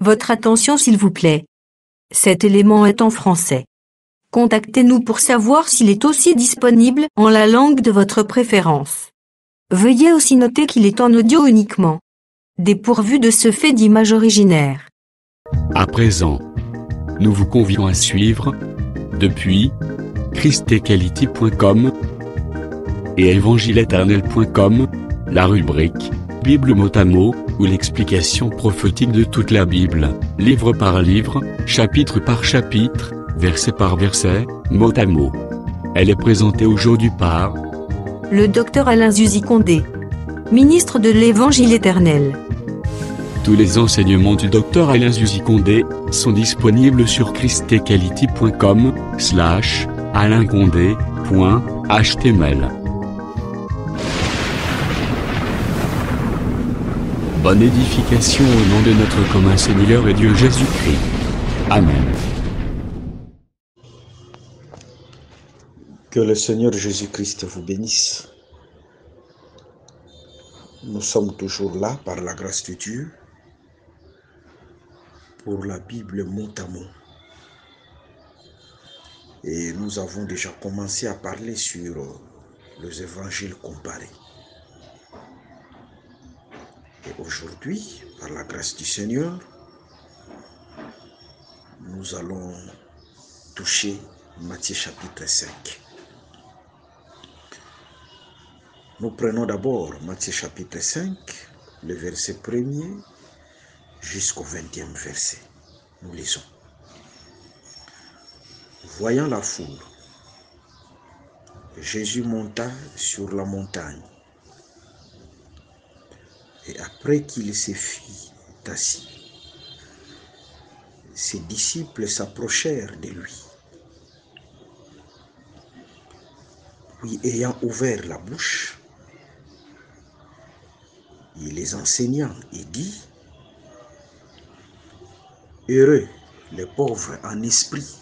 Votre attention s'il vous plaît. Cet élément est en français. Contactez-nous pour savoir s'il est aussi disponible en la langue de votre préférence. Veuillez aussi noter qu'il est en audio uniquement, dépourvu de ce fait d'image originaire. À présent, nous vous convions à suivre, depuis christequality.com et evangileeternel.com, la rubrique Bible mot à mot, ou l'explication prophétique de toute la Bible, livre par livre, chapitre par chapitre, verset par verset, mot à mot. Elle est présentée aujourd'hui par le Dr Alain Zuzi Condé, ministre de l'Évangile éternel. Tous les enseignements du Dr Alain Zuzi Condé sont disponibles sur christequality.com/alaincondé.html. Bonne édification au nom de notre commun Seigneur et Dieu Jésus-Christ. Amen. Que le Seigneur Jésus-Christ vous bénisse. Nous sommes toujours là par la grâce de Dieu pour la Bible mot à mot. Et nous avons déjà commencé à parler sur les évangiles comparés. Et aujourd'hui, par la grâce du Seigneur, nous allons toucher Matthieu chapitre 5. Nous prenons d'abord Matthieu chapitre 5, le verset 1er jusqu'au 20e verset. Nous lisons. Voyant la foule, Jésus monta sur la montagne. Et après qu'il se fit assis, ses disciples s'approchèrent de lui. Puis ayant ouvert la bouche, il les enseigna et dit: Heureux les pauvres en esprit,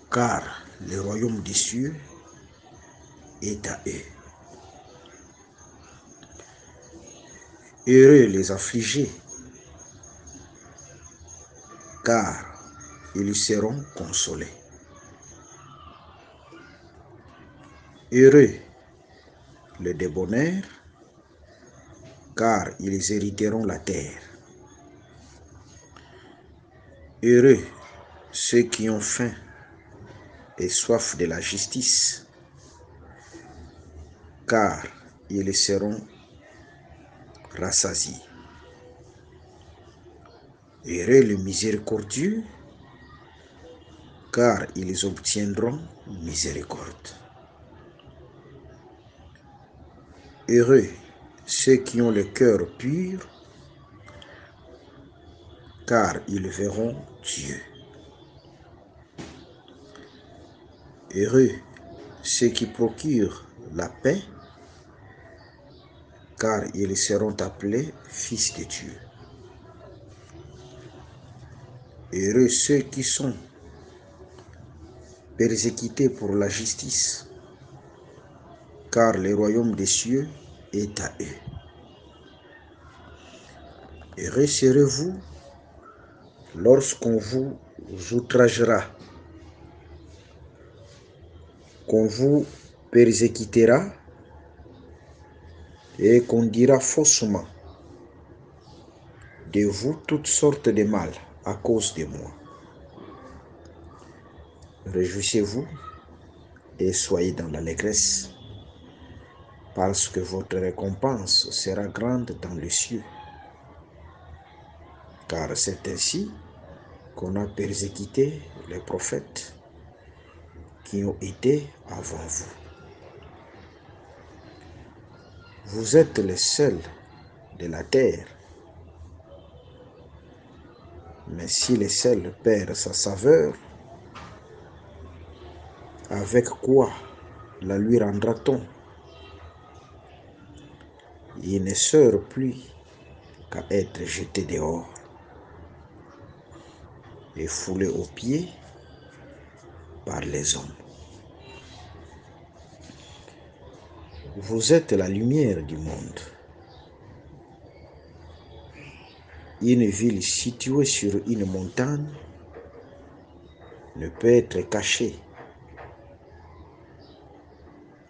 car le royaume des cieux est à eux. Heureux les affligés, car ils seront consolés. Heureux les débonnaires, car ils hériteront la terre. Heureux ceux qui ont faim et soif de la justice, car ils seront rassasiés. Heureux les miséricordieux, car ils obtiendront miséricorde. Heureux ceux qui ont le cœur pur, car ils verront Dieu. Heureux ceux qui procurent la paix, car ils seront appelés fils de Dieu. Heureux ceux qui sont persécutés pour la justice, car le royaume des cieux est à eux. Heureux serez-vous lorsqu'on vous outragera, qu'on vous persécutera et qu'on dira faussement de vous toutes sortes de mal à cause de moi. Réjouissez-vous et soyez dans l'allégresse, parce que votre récompense sera grande dans les cieux. Car c'est ainsi qu'on a persécuté les prophètes qui ont été avant vous. Vous êtes les seuls de la terre, mais si le sel perd sa saveur, avec quoi la lui rendra-t-on? Il ne sert plus qu'à être jeté dehors et foulé aux pieds par les hommes. Vous êtes la lumière du monde. Une ville située sur une montagne ne peut être cachée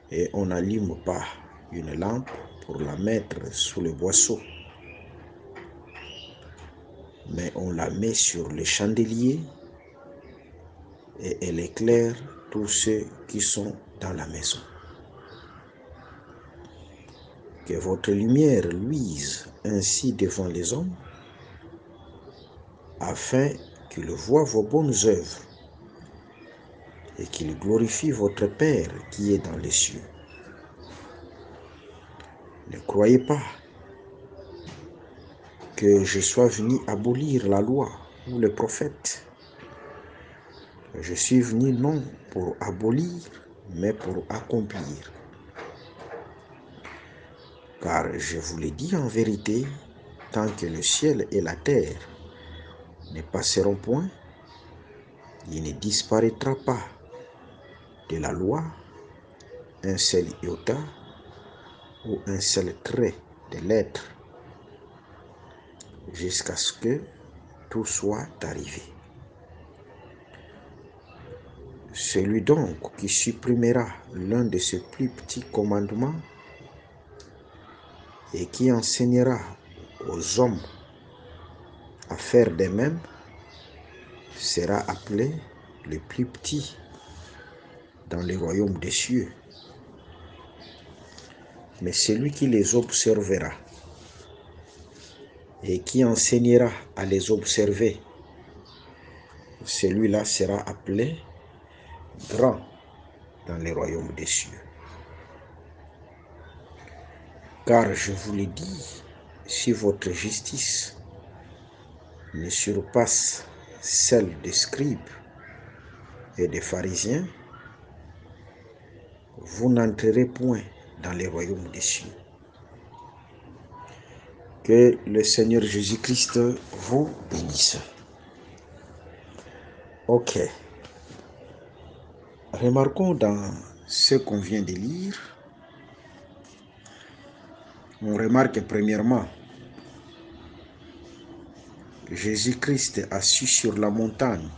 et on n'allume pas une lampe pour la mettre sous le boisseau, mais on la met sur le chandelier et elle éclaire tous ceux qui sont dans la maison. Que votre lumière luise ainsi devant les hommes, afin qu'ils voient vos bonnes œuvres et qu'ils glorifient votre Père qui est dans les cieux. Ne croyez pas que je sois venu abolir la loi ou les prophètes. Je suis venu non pour abolir, mais pour accomplir. Car je vous l'ai dit en vérité, tant que le ciel et la terre ne passeront point, il ne disparaîtra pas de la loi un seul iota ou un seul trait de lettre, jusqu'à ce que tout soit arrivé. Celui donc qui supprimera l'un de ces plus petits commandements et qui enseignera aux hommes à faire de même sera appelé le plus petit dans le royaume des cieux. Mais celui qui les observera et qui enseignera à les observer, celui-là sera appelé grand dans le royaume des cieux. Car je vous l'ai dit, si votre justice ne surpasse celle des scribes et des pharisiens, vous n'entrerez point dans le royaume des cieux. Que le Seigneur Jésus-Christ vous bénisse. Ok. Remarquons dans ce qu'on vient de lire, on remarque premièrement, Jésus-Christ assis sur la montagne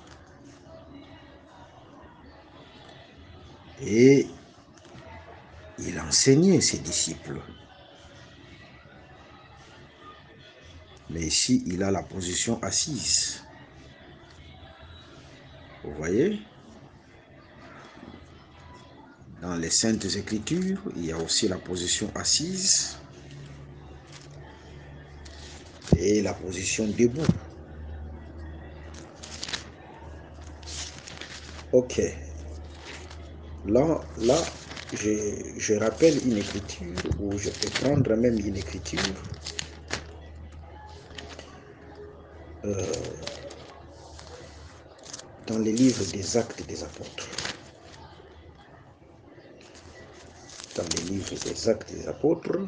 et il enseignait ses disciples. Mais ici, il a la position assise. Vous voyez? Dans les Saintes Écritures, il y a aussi la position assise et la position debout. Ok. Là, je rappelle une écriture, ou je peux prendre même une écriture. Dans les livres des Actes des Apôtres. Dans les livres des Actes des Apôtres,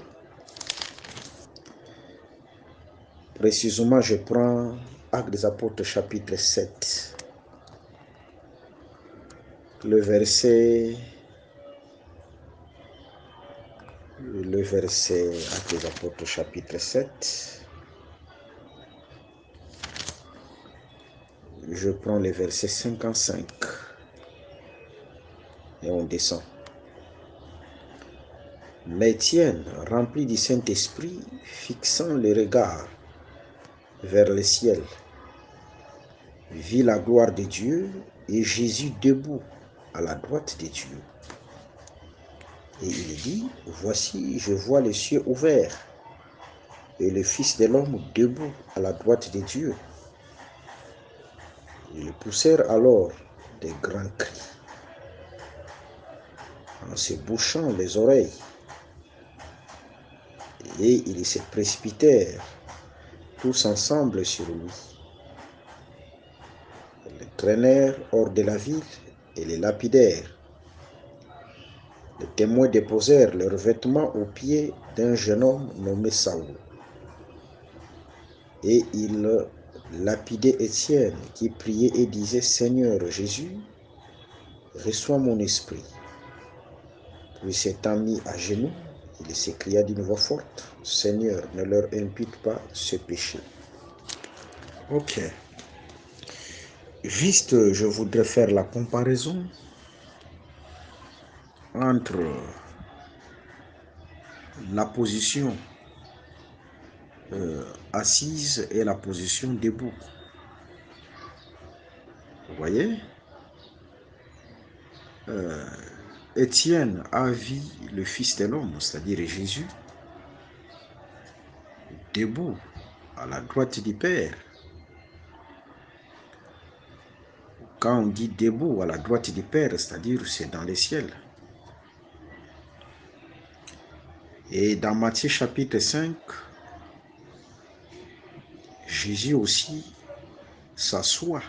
précisément je prends Actes des Apôtres chapitre 7, le verset Actes des Apôtres chapitre 7, je prends le verset 55 et on descend. Mais Étienne, rempli du Saint-Esprit, fixant le regard vers le ciel, vit la gloire de Dieu et Jésus debout à la droite de Dieu. Et il dit, voici, je vois les cieux ouverts et le Fils de l'homme debout à la droite de Dieu. Ils poussèrent alors des grands cris en se bouchant les oreilles et ils se précipitèrent tous ensemble sur lui. Ils le traînèrent hors de la ville et le lapidèrent. Les témoins déposèrent leurs vêtements aux pieds d'un jeune homme nommé Saül. Et ils lapidaient Étienne qui priait et disait, Seigneur Jésus, reçois mon esprit. Puis s'étant mis à genoux, il s'écria d'une voix forte, Seigneur, ne leur impute pas ce péché. Ok. Juste, je voudrais faire la comparaison entre la position assise et la position debout. Vous voyez, Étienne a vu le Fils de l'homme, c'est-à-dire Jésus, debout à la droite du Père. Quand on dit debout à la droite du Père, c'est-à-dire c'est dans les ciels. Et dans Matthieu chapitre 5, Jésus aussi s'assoit,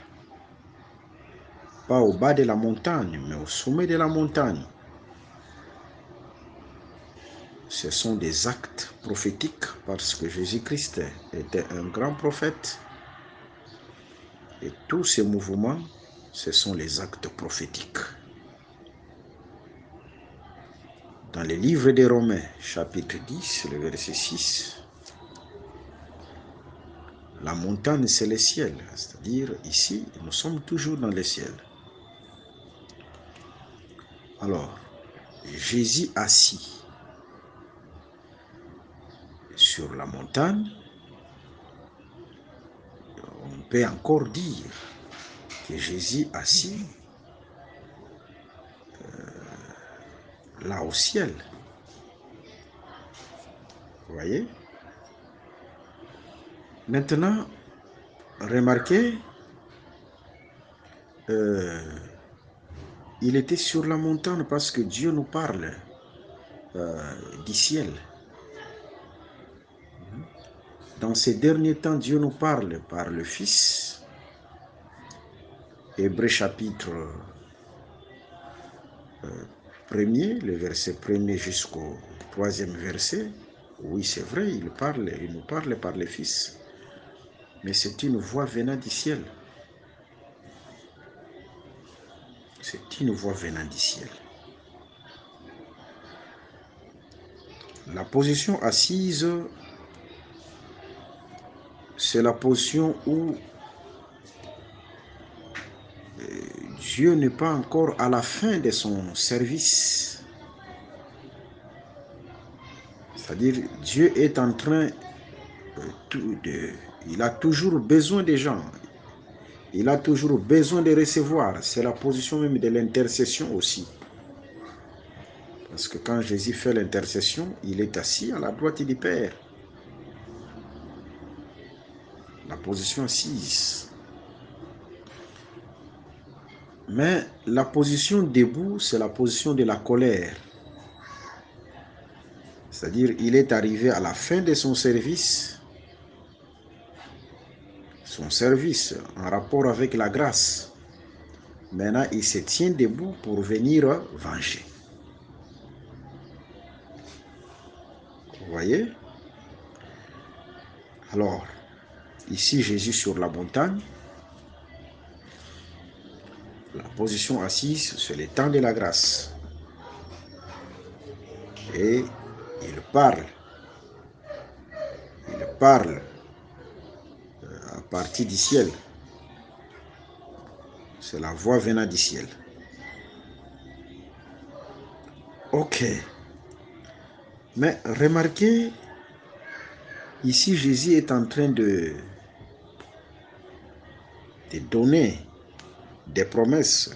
pas au bas de la montagne, mais au sommet de la montagne. Ce sont des actes prophétiques parce que Jésus-Christ était un grand prophète. Et tous ces mouvements, ce sont les actes prophétiques. Dans le livre des Romains, chapitre 10, le verset 6, la montagne, c'est le ciel. C'est-à-dire, ici, nous sommes toujours dans le ciel. Alors, Jésus assis sur la montagne, on peut encore dire que Jésus assis là au ciel. Vous voyez? Maintenant, remarquez, il était sur la montagne parce que Dieu nous parle du ciel. Dans ces derniers temps, Dieu nous parle par le Fils. Hébreux chapitre 1er, le verset 1er jusqu'au 3e verset. Oui, c'est vrai, il nous parle par le Fils. Mais c'est une voix venant du ciel. C'est une voix venant du ciel. La position assise, c'est la position où Dieu n'est pas encore à la fin de son service. C'est-à-dire, Dieu est en train il a toujours besoin des gens. Il a toujours besoin de recevoir. C'est la position même de l'intercession aussi. Parce que quand Jésus fait l'intercession, il est assis à la droite du Père. La position assise. Mais la position debout, c'est la position de la colère. C'est-à-dire, il est arrivé à la fin de son service en rapport avec la grâce. Maintenant, il se tient debout pour venir venger. Vous voyez? Alors, ici, Jésus sur la montagne. La position assise, c'est le temps de la grâce. Et il parle. Il parle à partir du ciel. C'est la voix venant du ciel. Ok. Mais remarquez, ici Jésus est en train de donner des promesses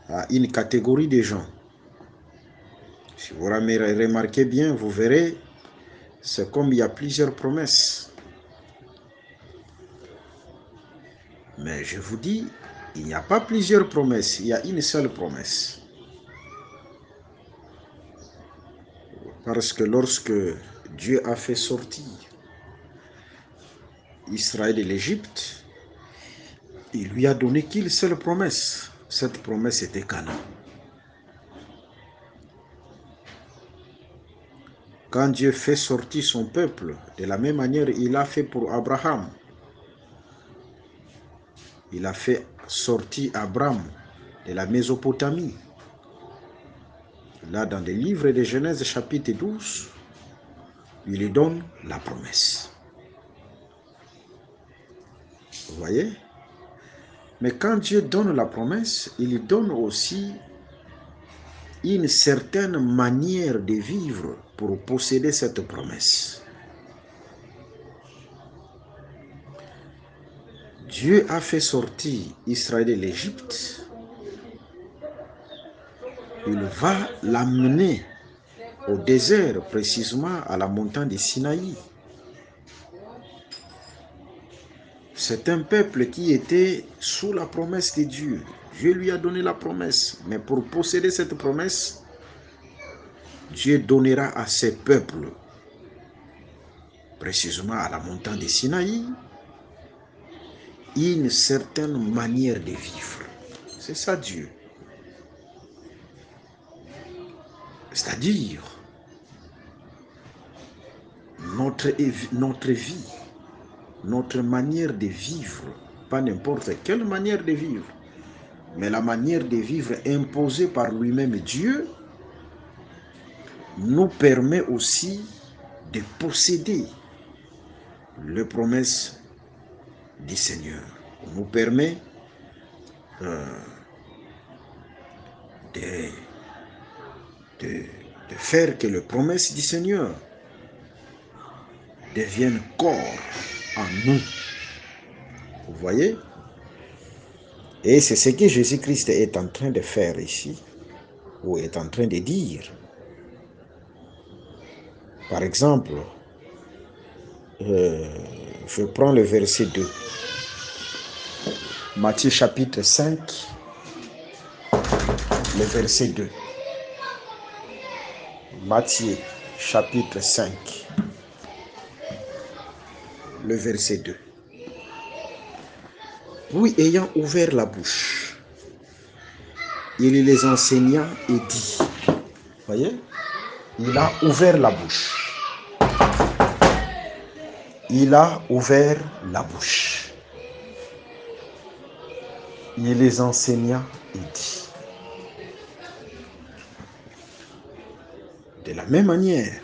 à une catégorie de gens. Si vous remarquez bien, vous verrez, c'est comme il y a plusieurs promesses. Mais je vous dis, il n'y a pas plusieurs promesses, il y a une seule promesse. Parce que lorsque Dieu a fait sortir Israël de l'Égypte, il lui a donné qu'une seule promesse. Cette promesse était Canaan. Quand Dieu fait sortir son peuple, de la même manière, il a fait pour Abraham. Il a fait sortir Abraham de la Mésopotamie. Là, dans le livre de Genèse, chapitre 12, il lui donne la promesse. Vous voyez? Mais quand Dieu donne la promesse, il donne aussi une certaine manière de vivre pour posséder cette promesse. Dieu a fait sortir Israël de l'Égypte. Il va l'amener au désert, précisément à la montagne de Sinaï. C'est un peuple qui était sous la promesse de Dieu. Dieu lui a donné la promesse. Mais pour posséder cette promesse, Dieu donnera à ses peuples, précisément à la montagne de Sinaï, une certaine manière de vivre. C'est ça Dieu. C'est-à-dire, notre vie, notre manière de vivre, pas n'importe quelle manière de vivre, mais la manière de vivre imposée par lui-même Dieu, nous permet aussi de posséder les promesses du Seigneur. Nous permet de faire que les promesses du Seigneur deviennent corps en nous. Vous voyez? Et c'est ce que Jésus-Christ est en train de faire ici, ou est en train de dire. Par exemple, je prends le verset 2. Matthieu chapitre 5, le verset 2. Matthieu chapitre 5, le verset 2. Puis ayant ouvert la bouche, il les enseigna et dit, voyez, il a ouvert la bouche. Il a ouvert la bouche. Il les enseigna et dit. De la même manière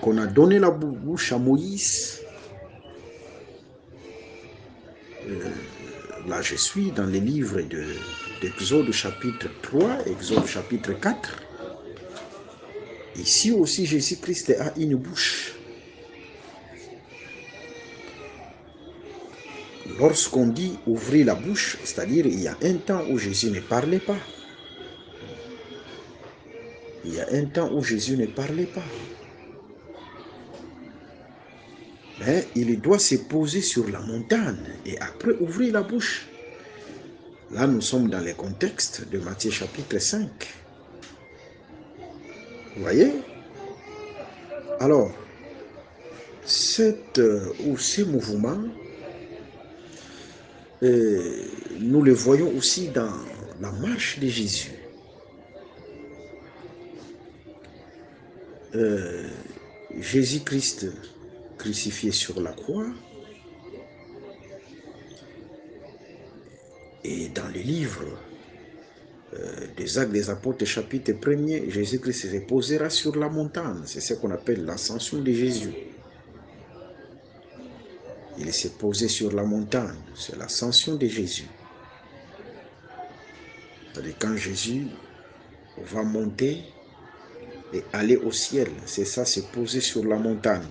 qu'on a donné la bouche à Moïse, là je suis dans les livres d'Exode chapitre 3, Exode chapitre 4. Ici aussi Jésus-Christ a une bouche. Lorsqu'on dit ouvrir la bouche, c'est-à-dire il y a un temps où Jésus ne parlait pas. Il y a un temps où Jésus ne parlait pas. Mais il doit se poser sur la montagne et après ouvrir la bouche. Là, nous sommes dans le contexte de Matthieu chapitre 5. Vous voyez? Alors, ces mouvements, nous les voyons aussi dans la marche de Jésus. Jésus-Christ crucifié sur la croix. Et dans les livres des Actes des Apôtres, chapitre 1er, Jésus-Christ se posera sur la montagne. C'est ce qu'on appelle l'ascension de Jésus. Il s'est posé sur la montagne. C'est l'ascension de Jésus. C'est-à-dire quand Jésus va monter et aller au ciel, c'est ça, se poser sur la montagne.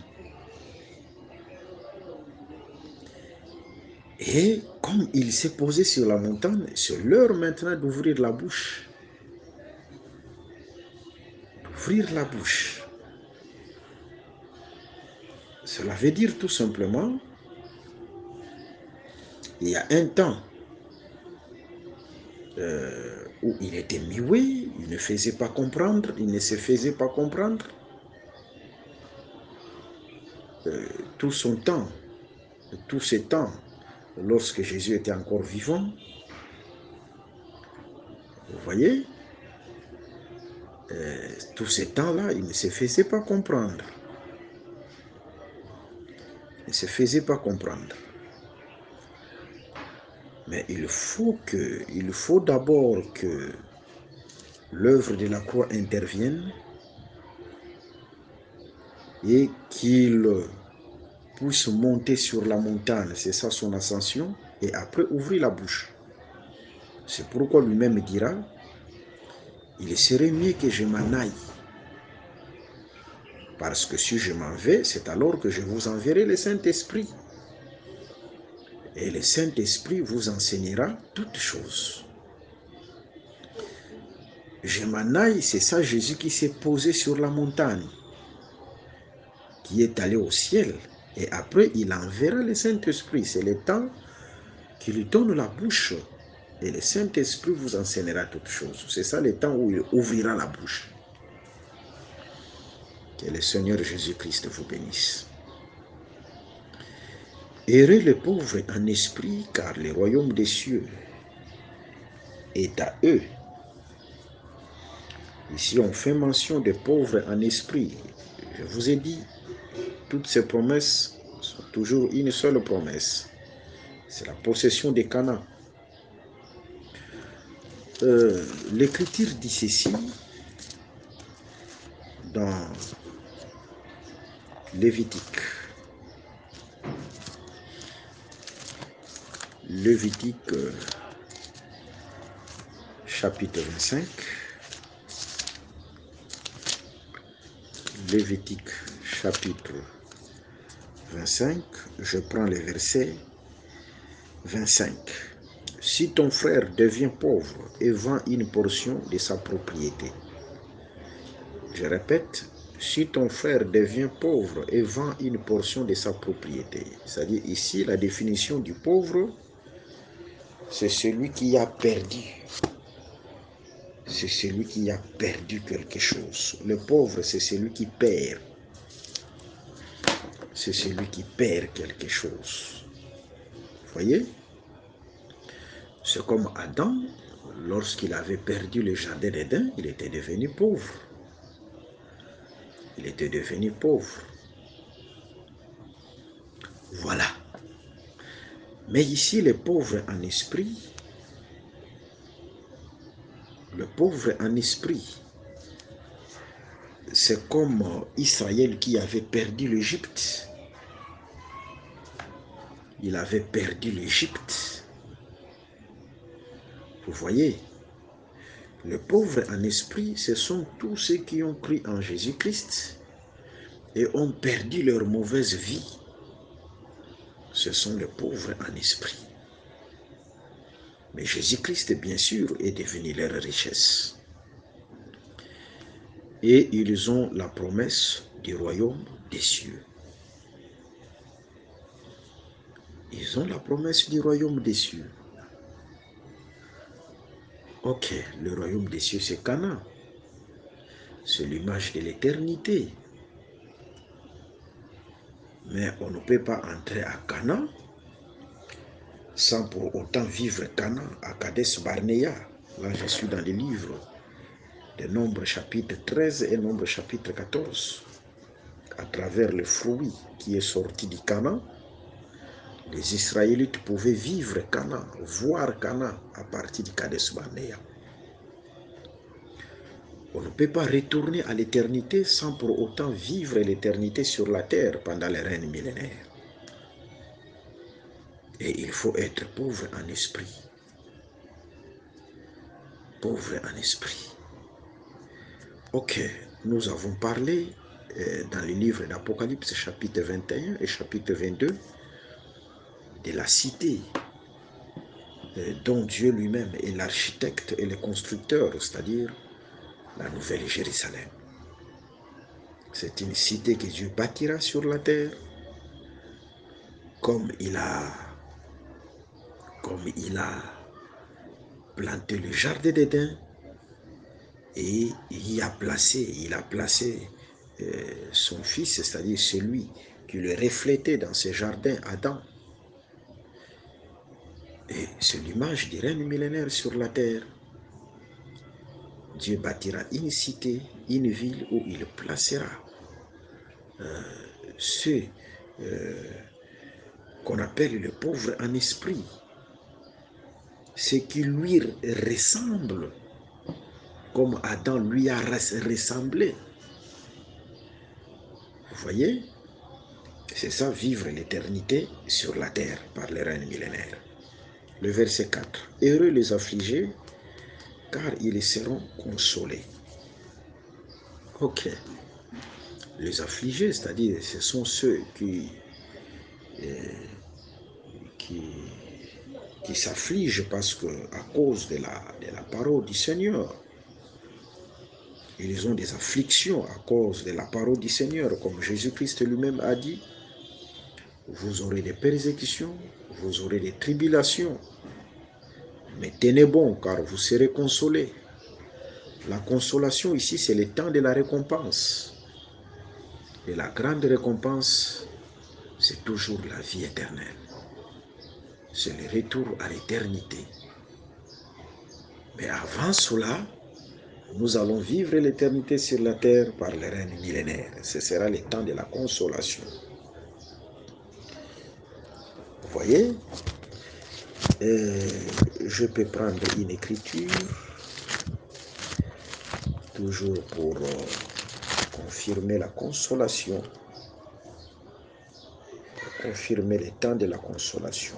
Et comme il s'est posé sur la montagne, c'est l'heure maintenant d'ouvrir la bouche. D'ouvrir la bouche. Cela veut dire tout simplement, il y a un temps où il était muet, il ne faisait pas comprendre, il ne se faisait pas comprendre. Tout son temps, tout ce temps, lorsque Jésus était encore vivant, vous voyez, tout ce temps-là, il ne se faisait pas comprendre. Il ne se faisait pas comprendre. Mais il faut d'abord que l'œuvre de la croix intervienne et qu'il puisse monter sur la montagne, c'est ça son ascension, et après ouvrir la bouche. C'est pourquoi lui-même dira, il serait mieux que je m'en aille. Parce que si je m'en vais, c'est alors que je vous enverrai le Saint-Esprit. Et le Saint-Esprit vous enseignera toutes choses. Je m'en aille, c'est ça Jésus qui s'est posé sur la montagne, qui est allé au ciel. Et après, il enverra le Saint-Esprit. C'est le temps qu'il donne la bouche. Et le Saint-Esprit vous enseignera toutes choses. C'est ça le temps où il ouvrira la bouche. Que le Seigneur Jésus-Christ vous bénisse. Heureux les pauvres en esprit, car le royaume des cieux est à eux. Ici, on fait mention des pauvres en esprit. Je vous ai dit, toutes ces promesses sont toujours une seule promesse. C'est la possession des Canaan. L'Écriture dit ceci dans Lévitique. Lévitique chapitre 25. Lévitique chapitre 25, je prends le verset 25. Si ton frère devient pauvre et vend une portion de sa propriété. Je répète, si ton frère devient pauvre et vend une portion de sa propriété. C'est-à-dire ici, la définition du pauvre, c'est celui qui a perdu. C'est celui qui a perdu quelque chose. Le pauvre, c'est celui qui perd. C'est celui qui perd quelque chose. Vous voyez? C'est comme Adam, lorsqu'il avait perdu le jardin d'Éden, il était devenu pauvre. Il était devenu pauvre. Voilà. Mais ici, le pauvre en esprit, c'est comme Israël qui avait perdu l'Égypte. Il avait perdu l'Égypte. Vous voyez, les pauvres en esprit, ce sont tous ceux qui ont cru en Jésus-Christ et ont perdu leur mauvaise vie. Ce sont les pauvres en esprit. Mais Jésus-Christ, bien sûr, est devenu leur richesse. Et ils ont la promesse du royaume des cieux. Ils ont la promesse du royaume des cieux. Ok, le royaume des cieux, c'est Canaan. C'est l'image de l'éternité. Mais on ne peut pas entrer à Canaan sans pour autant vivre Canaan à Kadesh Barnea. Là, je suis dans les livres de Nombre chapitre 13 et Nombre chapitre 14. À travers le fruit qui est sorti du Canaan, les Israélites pouvaient vivre Canaan, voir Canaan à partir du Kadesh Barnea. On ne peut pas retourner à l'éternité sans pour autant vivre l'éternité sur la terre pendant les règnes millénaires. Et il faut être pauvre en esprit. Pauvre en esprit. Ok, nous avons parlé dans le livre d'Apocalypse chapitre 21 et chapitre 22 de la cité dont Dieu lui-même est l'architecte et le constructeur, c'est-à-dire la nouvelle Jérusalem. C'est une cité que Dieu bâtira sur la terre comme il a planté le jardin d'Éden et il a placé son fils, c'est-à-dire celui qui le reflétait dans ce jardin, Adam. Et c'est l'image du règne millénaire sur la terre. Dieu bâtira une cité, une ville où il placera ceux qu'on appelle le pauvre en esprit, ceux qui lui ressemblent comme Adam lui a ressemblé. Vous voyez? C'est ça, vivre l'éternité sur la terre par les règnes millénaires. Le verset 4. Heureux les affligés, car ils seront consolés. Ok. Les affligés, c'est-à-dire ce sont ceux qui s'affligent parce que à cause de la parole du Seigneur. Ils ont des afflictions à cause de la parole du Seigneur, comme Jésus-Christ lui-même a dit. Vous aurez des persécutions, vous aurez des tribulations, mais tenez bon, car vous serez consolés. La consolation ici, c'est le temps de la récompense. Et la grande récompense, c'est toujours la vie éternelle. C'est le retour à l'éternité. Mais avant cela, nous allons vivre l'éternité sur la terre par le règne millénaire. Ce sera le temps de la consolation. Vous voyez, je peux prendre une écriture, toujours pour confirmer la consolation, confirmer le temps de la consolation.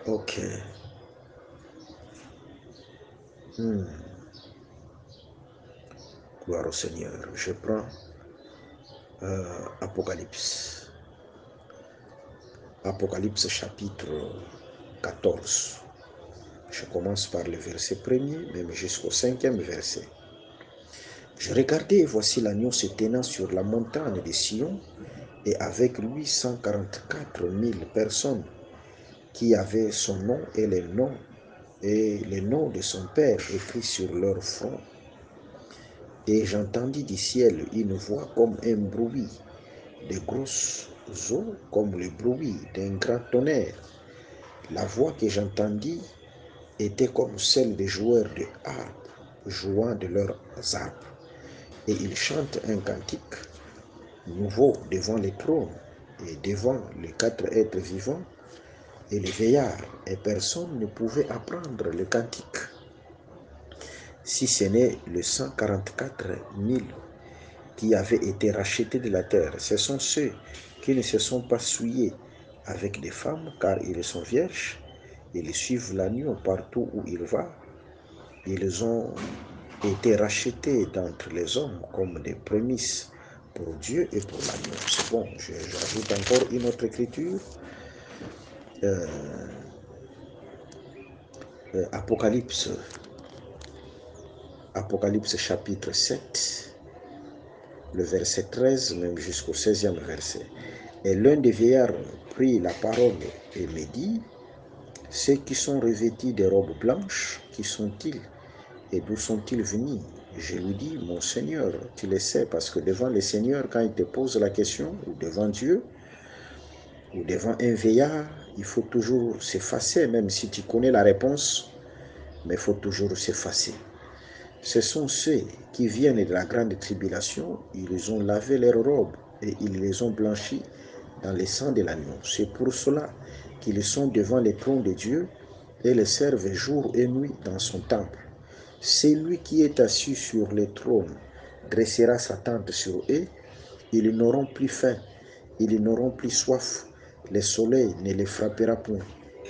Ok. Gloire au Seigneur. Je prends Apocalypse. Apocalypse chapitre 14. Je commence par le verset 1er, même jusqu'au 5e verset. Je regardais et voici l'agneau se tenant sur la montagne de Sion, et avec lui 144 000 personnes qui avaient son nom et les noms de son Père écrits sur leur front. Et j'entendis du ciel une voix comme un bruit de grosses eaux, comme le bruit d'un grand tonnerre. La voix que j'entendis était comme celle des joueurs de harpe jouant de leurs harpes. Et ils chantent un cantique nouveau devant le trône et devant les 4 êtres vivants et les veillards, et personne ne pouvait apprendre le cantique, si ce n'est les 144 000 qui avaient été rachetés de la terre. Ce sont ceux qui ne se sont pas souillés avec des femmes, car ils sont vierges, ils suivent l'agneau partout où il va. Ils ont été rachetés d'entre les hommes comme des prémices pour Dieu et pour l'agneau. C'est bon, j'ajoute encore une autre écriture. Apocalypse chapitre 7, le verset 13, même jusqu'au 16e verset. Et l'un des vieillards prit la parole et me dit, ceux qui sont revêtis de robes blanches, qui sont-ils et d'où sont-ils venus? Je lui dis, mon Seigneur, tu le sais, parce que devant le Seigneur, quand il te pose la question, ou devant Dieu, ou devant un veillard, il faut toujours s'effacer, même si tu connais la réponse, mais il faut toujours s'effacer. Ce sont ceux qui viennent de la grande tribulation, ils ont lavé leurs robes et ils les ont blanchis dans le sang de l'agneau. C'est pour cela qu'ils sont devant le trône de Dieu et le servent jour et nuit dans son temple. Celui qui est assis sur le trône dressera sa tente sur eux, ils n'auront plus faim, ils n'auront plus soif, le soleil ne les frappera point,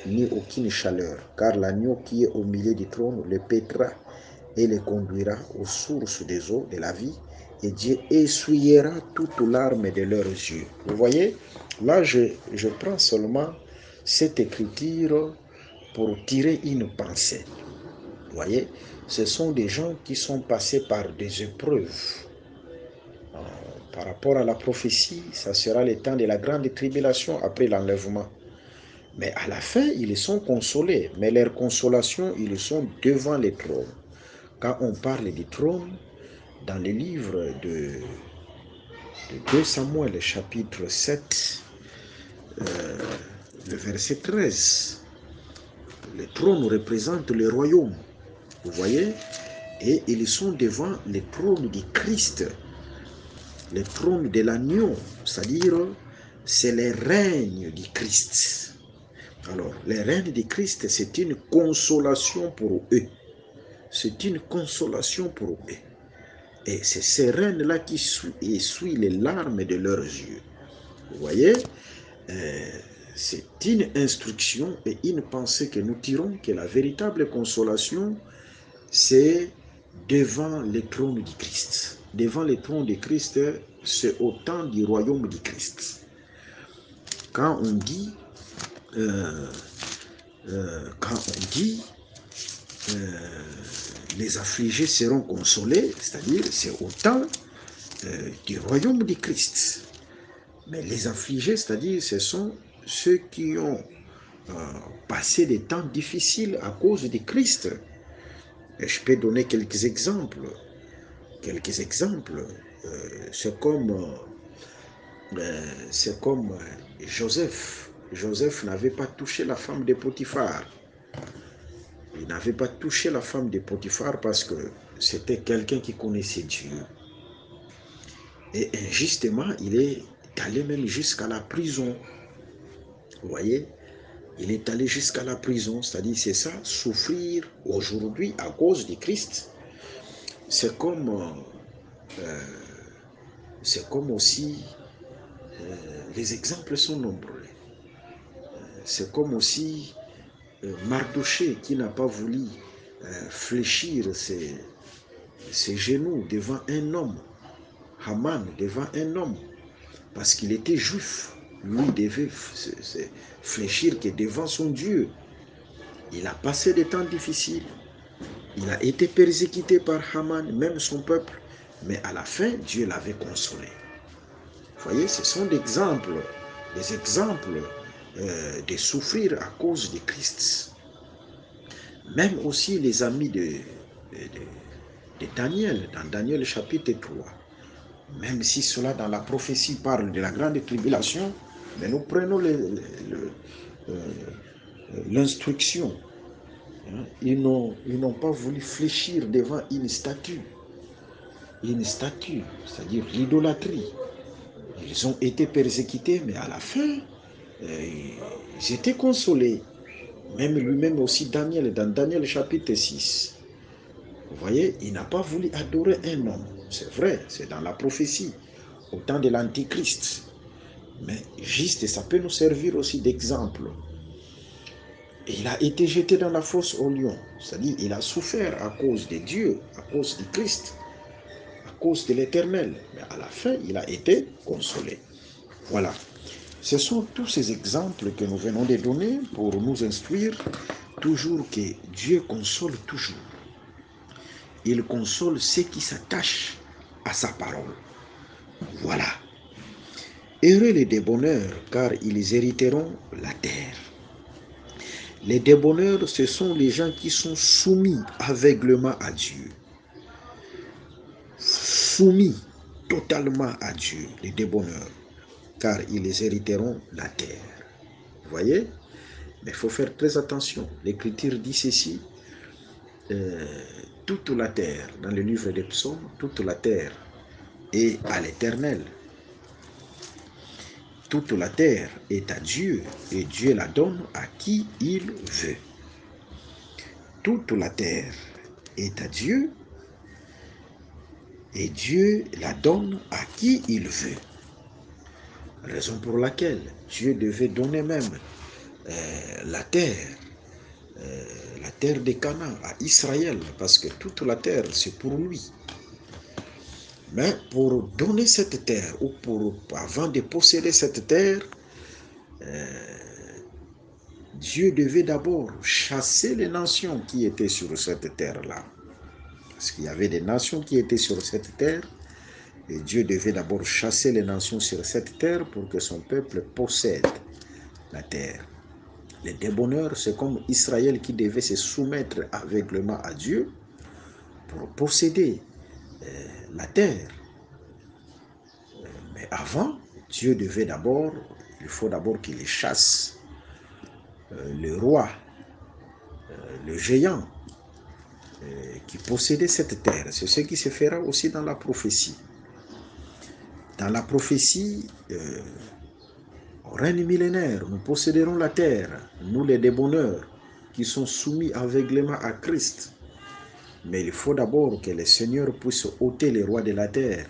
ni aucune chaleur, car l'agneau qui est au milieu du trône le paîtra et les conduira aux sources des eaux de la vie, et Dieu essuiera toutes larmes de leurs yeux. Vous voyez, là je prends seulement cette écriture pour tirer une pensée. Vous voyez, ce sont des gens qui sont passés par des épreuves. Par rapport à la prophétie, ça sera le temps de la grande tribulation après l'enlèvement. Mais à la fin, ils sont consolés. Mais leur consolation, ils sont devant le trône. Quand on parle du trône, dans le livre de 2 Samuel, chapitre 7, le verset 13, le trône représente le royaume. Vous voyez? Et ils sont devant le trône du Christ, le trône de l'agneau, c'est-à-dire c'est le règne du Christ. Alors, le règne du Christ, c'est une consolation pour eux. C'est une consolation pour eux. Et c'est ces reines-là qui essuient les larmes de leurs yeux. Vous voyez, c'est une instruction et une pensée que nous tirons, que la véritable consolation, c'est devant le trône du Christ. Devant le trône du Christ, c'est au temps du royaume du Christ. Quand on dit, les affligés seront consolés, c'est-à-dire c'est au temps du royaume du Christ. Mais les affligés, c'est-à-dire ce sont ceux qui ont passé des temps difficiles à cause de Christ. Et je peux donner quelques exemples. C'est comme Joseph. Joseph n'avait pas touché la femme de Potiphar. Il n'avait pas touché la femme de Potiphar parce que c'était quelqu'un qui connaissait Dieu. Et injustement, il est allé même jusqu'à la prison. Vous voyez, il est allé jusqu'à la prison. C'est-à-dire, c'est ça, souffrir aujourd'hui à cause de Christ. C'est comme aussi, les exemples sont nombreux. C'est comme aussi Mardochée qui n'a pas voulu fléchir ses genoux devant un homme, Haman devant un homme, parce qu'il était juif. Lui devait fléchir que devant son Dieu. Il a passé des temps difficiles. Il a été persécuté par Haman, même son peuple. Mais à la fin, Dieu l'avait consolé. Vous voyez, ce sont des exemples de souffrir à cause de Christ. Même aussi les amis de Daniel, dans Daniel chapitre 3. Même si cela dans la prophétie parle de la grande tribulation, mais nous prenons l'instruction. Ils n'ont pas voulu fléchir devant une statue, c'est-à-dire l'idolâtrie. Ils ont été persécutés, mais à la fin, ils étaient consolés. Même lui-même aussi, Daniel, dans Daniel chapitre 6. Vous voyez, il n'a pas voulu adorer un homme. C'est vrai, c'est dans la prophétie, au temps de l'Antichrist. Mais juste, ça peut nous servir aussi d'exemple. Il a été jeté dans la fosse au lion. C'est-à-dire, il a souffert à cause de Dieu, à cause du Christ, à cause de l'Éternel. Mais à la fin, il a été consolé. Voilà. Ce sont tous ces exemples que nous venons de donner pour nous instruire toujours que Dieu console toujours. Il console ceux qui s'attachent à sa parole. Voilà. Heureux les débonneurs, car ils hériteront la terre. Les débonneurs, ce sont les gens qui sont soumis aveuglément à Dieu. Soumis totalement à Dieu, les débonneurs, car ils hériteront la terre. Vous voyez? Mais il faut faire très attention. L'Écriture dit ceci, toute la terre, dans le livre des psaumes, toute la terre est à l'Éternel. Toute la terre est à Dieu et Dieu la donne à qui il veut. Toute la terre est à Dieu et Dieu la donne à qui il veut. Raison pour laquelle Dieu devait donner même la terre de Canaan à Israël, parce que toute la terre c'est pour lui. Mais pour donner cette terre, ou avant de posséder cette terre, Dieu devait d'abord chasser les nations qui étaient sur cette terre-là. Parce qu'il y avait des nations qui étaient sur cette terre, et Dieu devait d'abord chasser les nations sur cette terre pour que son peuple possède la terre. Les débonneurs, c'est comme Israël qui devait se soumettre aveuglément à Dieu pour posséder la terre. Mais avant, Dieu devait d'abord, il faut d'abord qu'il les chasse. Le roi, le géant qui possédait cette terre. C'est ce qui se fera aussi dans la prophétie. Dans la prophétie, au règne millénaire, nous posséderons la terre, nous les débonneurs, qui sont soumis aveuglément à Christ. Mais il faut d'abord que le Seigneur puisse ôter les rois de la terre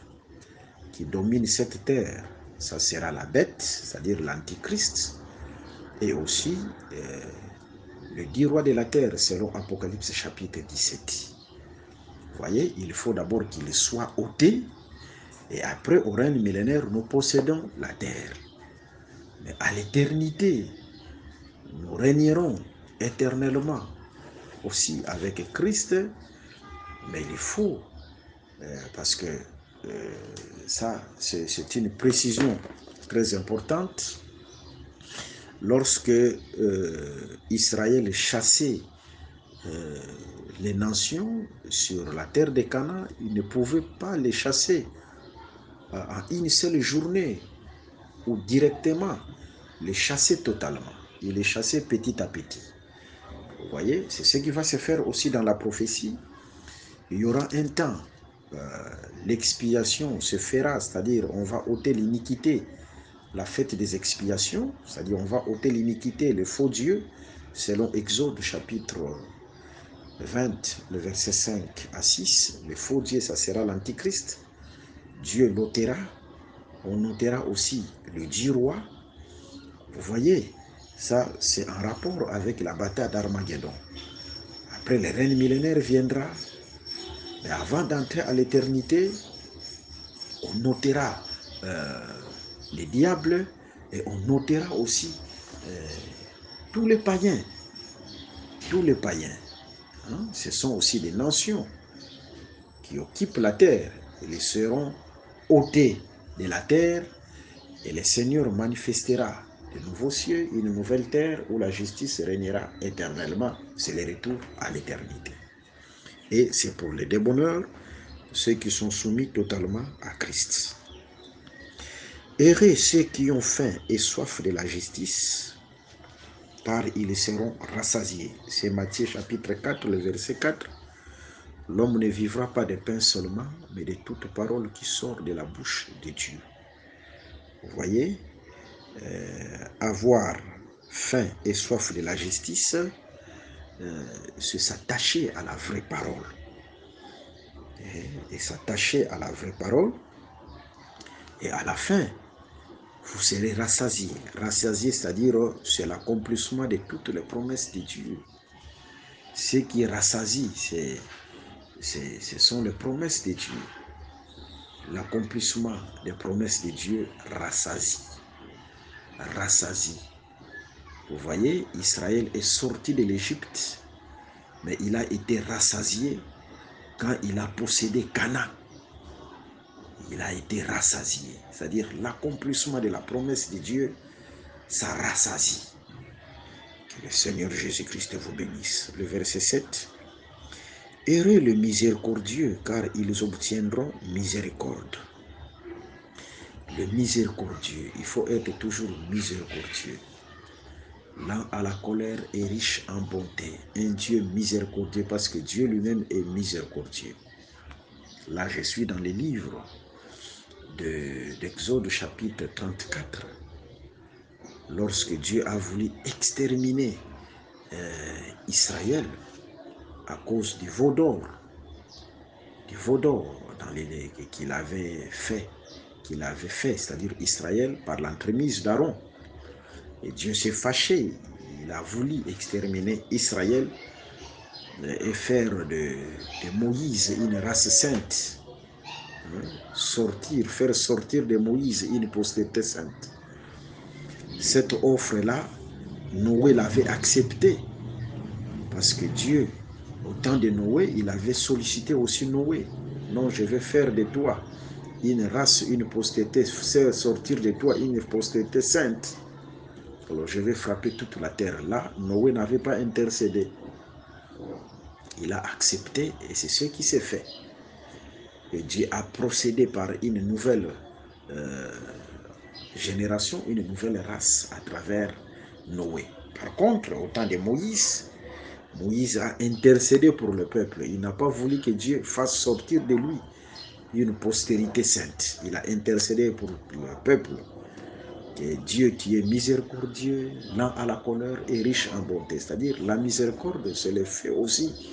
qui dominent cette terre. Ça sera la bête, c'est-à-dire l'antichrist, et aussi le 10 rois de la terre, selon Apocalypse chapitre 17. Vous voyez, il faut d'abord qu'il soit ôté, et après, au règne millénaire, nous possédons la terre. Mais à l'éternité, nous régnerons éternellement aussi avec Christ, mais il faut, parce que ça, c'est une précision très importante. Lorsque Israël chassait les nations sur la terre de Canaan, il ne pouvait pas les chasser en une seule journée ou directement, les chasser totalement. Il les chassait petit à petit. Vous voyez, c'est ce qui va se faire aussi dans la prophétie. Il y aura un temps, l'expiation se fera, c'est-à-dire on va ôter l'iniquité, la fête des expiations, c'est-à-dire on va ôter l'iniquité, le faux Dieu, selon Exode chapitre 20, le verset 5 à 6. Le faux Dieu, ça sera l'antichrist. Dieu l'ôtera. On notera aussi le 10 roi. Vous voyez, ça c'est en rapport avec la bataille d'Armageddon. Après, le règne millénaire viendra. Mais avant d'entrer à l'éternité, on notera les diables et on notera aussi tous les païens. Tous les païens. Hein? Ce sont aussi des nations qui occupent la terre. Ils seront ôtés de la terre et le Seigneur manifestera de nouveaux cieux, une nouvelle terre où la justice régnera éternellement. C'est le retour à l'éternité. Et c'est pour les débonnaires, ceux qui sont soumis totalement à Christ. Heureux ceux qui ont faim et soif de la justice, car ils seront rassasiés. C'est Matthieu chapitre 4, le verset 4. L'homme ne vivra pas de pain seulement, mais de toute parole qui sort de la bouche de Dieu. Vous voyez, avoir faim et soif de la justice, c'est s'attacher à la vraie parole. Et s'attacher à la vraie parole, et à la fin, vous serez rassasiés. Rassasiés, c'est-à-dire, c'est l'accomplissement de toutes les promesses de Dieu. Ce qui rassasie, ce sont les promesses de Dieu. L'accomplissement des promesses de Dieu rassasie. Rassasie. Vous voyez, Israël est sorti de l'Égypte, mais il a été rassasié quand il a possédé Canaan. Il a été rassasié. C'est-à-dire l'accomplissement de la promesse de Dieu, ça rassasie. Que le Seigneur Jésus-Christ vous bénisse. Le verset 7. Heureux les miséricordieux, car ils obtiendront miséricorde. Le miséricordieux, il faut être toujours miséricordieux. Lent à la colère et riche en bonté. Un Dieu miséricordieux, parce que Dieu lui-même est miséricordieux. Là, je suis dans les livres d'Exode chapitre 34. Lorsque Dieu a voulu exterminer Israël à cause du veau d'or qu'il avait fait, c'est-à-dire Israël, par l'entremise d'Aaron. Et Dieu s'est fâché, il a voulu exterminer Israël et faire de Moïse une race sainte. Faire sortir de Moïse une postérité sainte. Cette offre-là, Noé l'avait acceptée. Parce que Dieu, au temps de Noé, il avait sollicité aussi Noé. Non, je vais faire de toi une race, une postérité, sortir de toi une postérité sainte. Alors je vais frapper toute la terre. Là, Noé n'avait pas intercédé. Il a accepté et c'est ce qui s'est fait. Et Dieu a procédé par une nouvelle génération, une nouvelle race à travers Noé. Par contre, au temps de Moïse, Moïse a intercédé pour le peuple. Il n'a pas voulu que Dieu fasse sortir de lui une postérité sainte. Il a intercédé pour le peuple. Que Dieu qui est miséricordieux, lent à la colère et riche en bonté. C'est-à-dire la miséricorde, c'est le fait aussi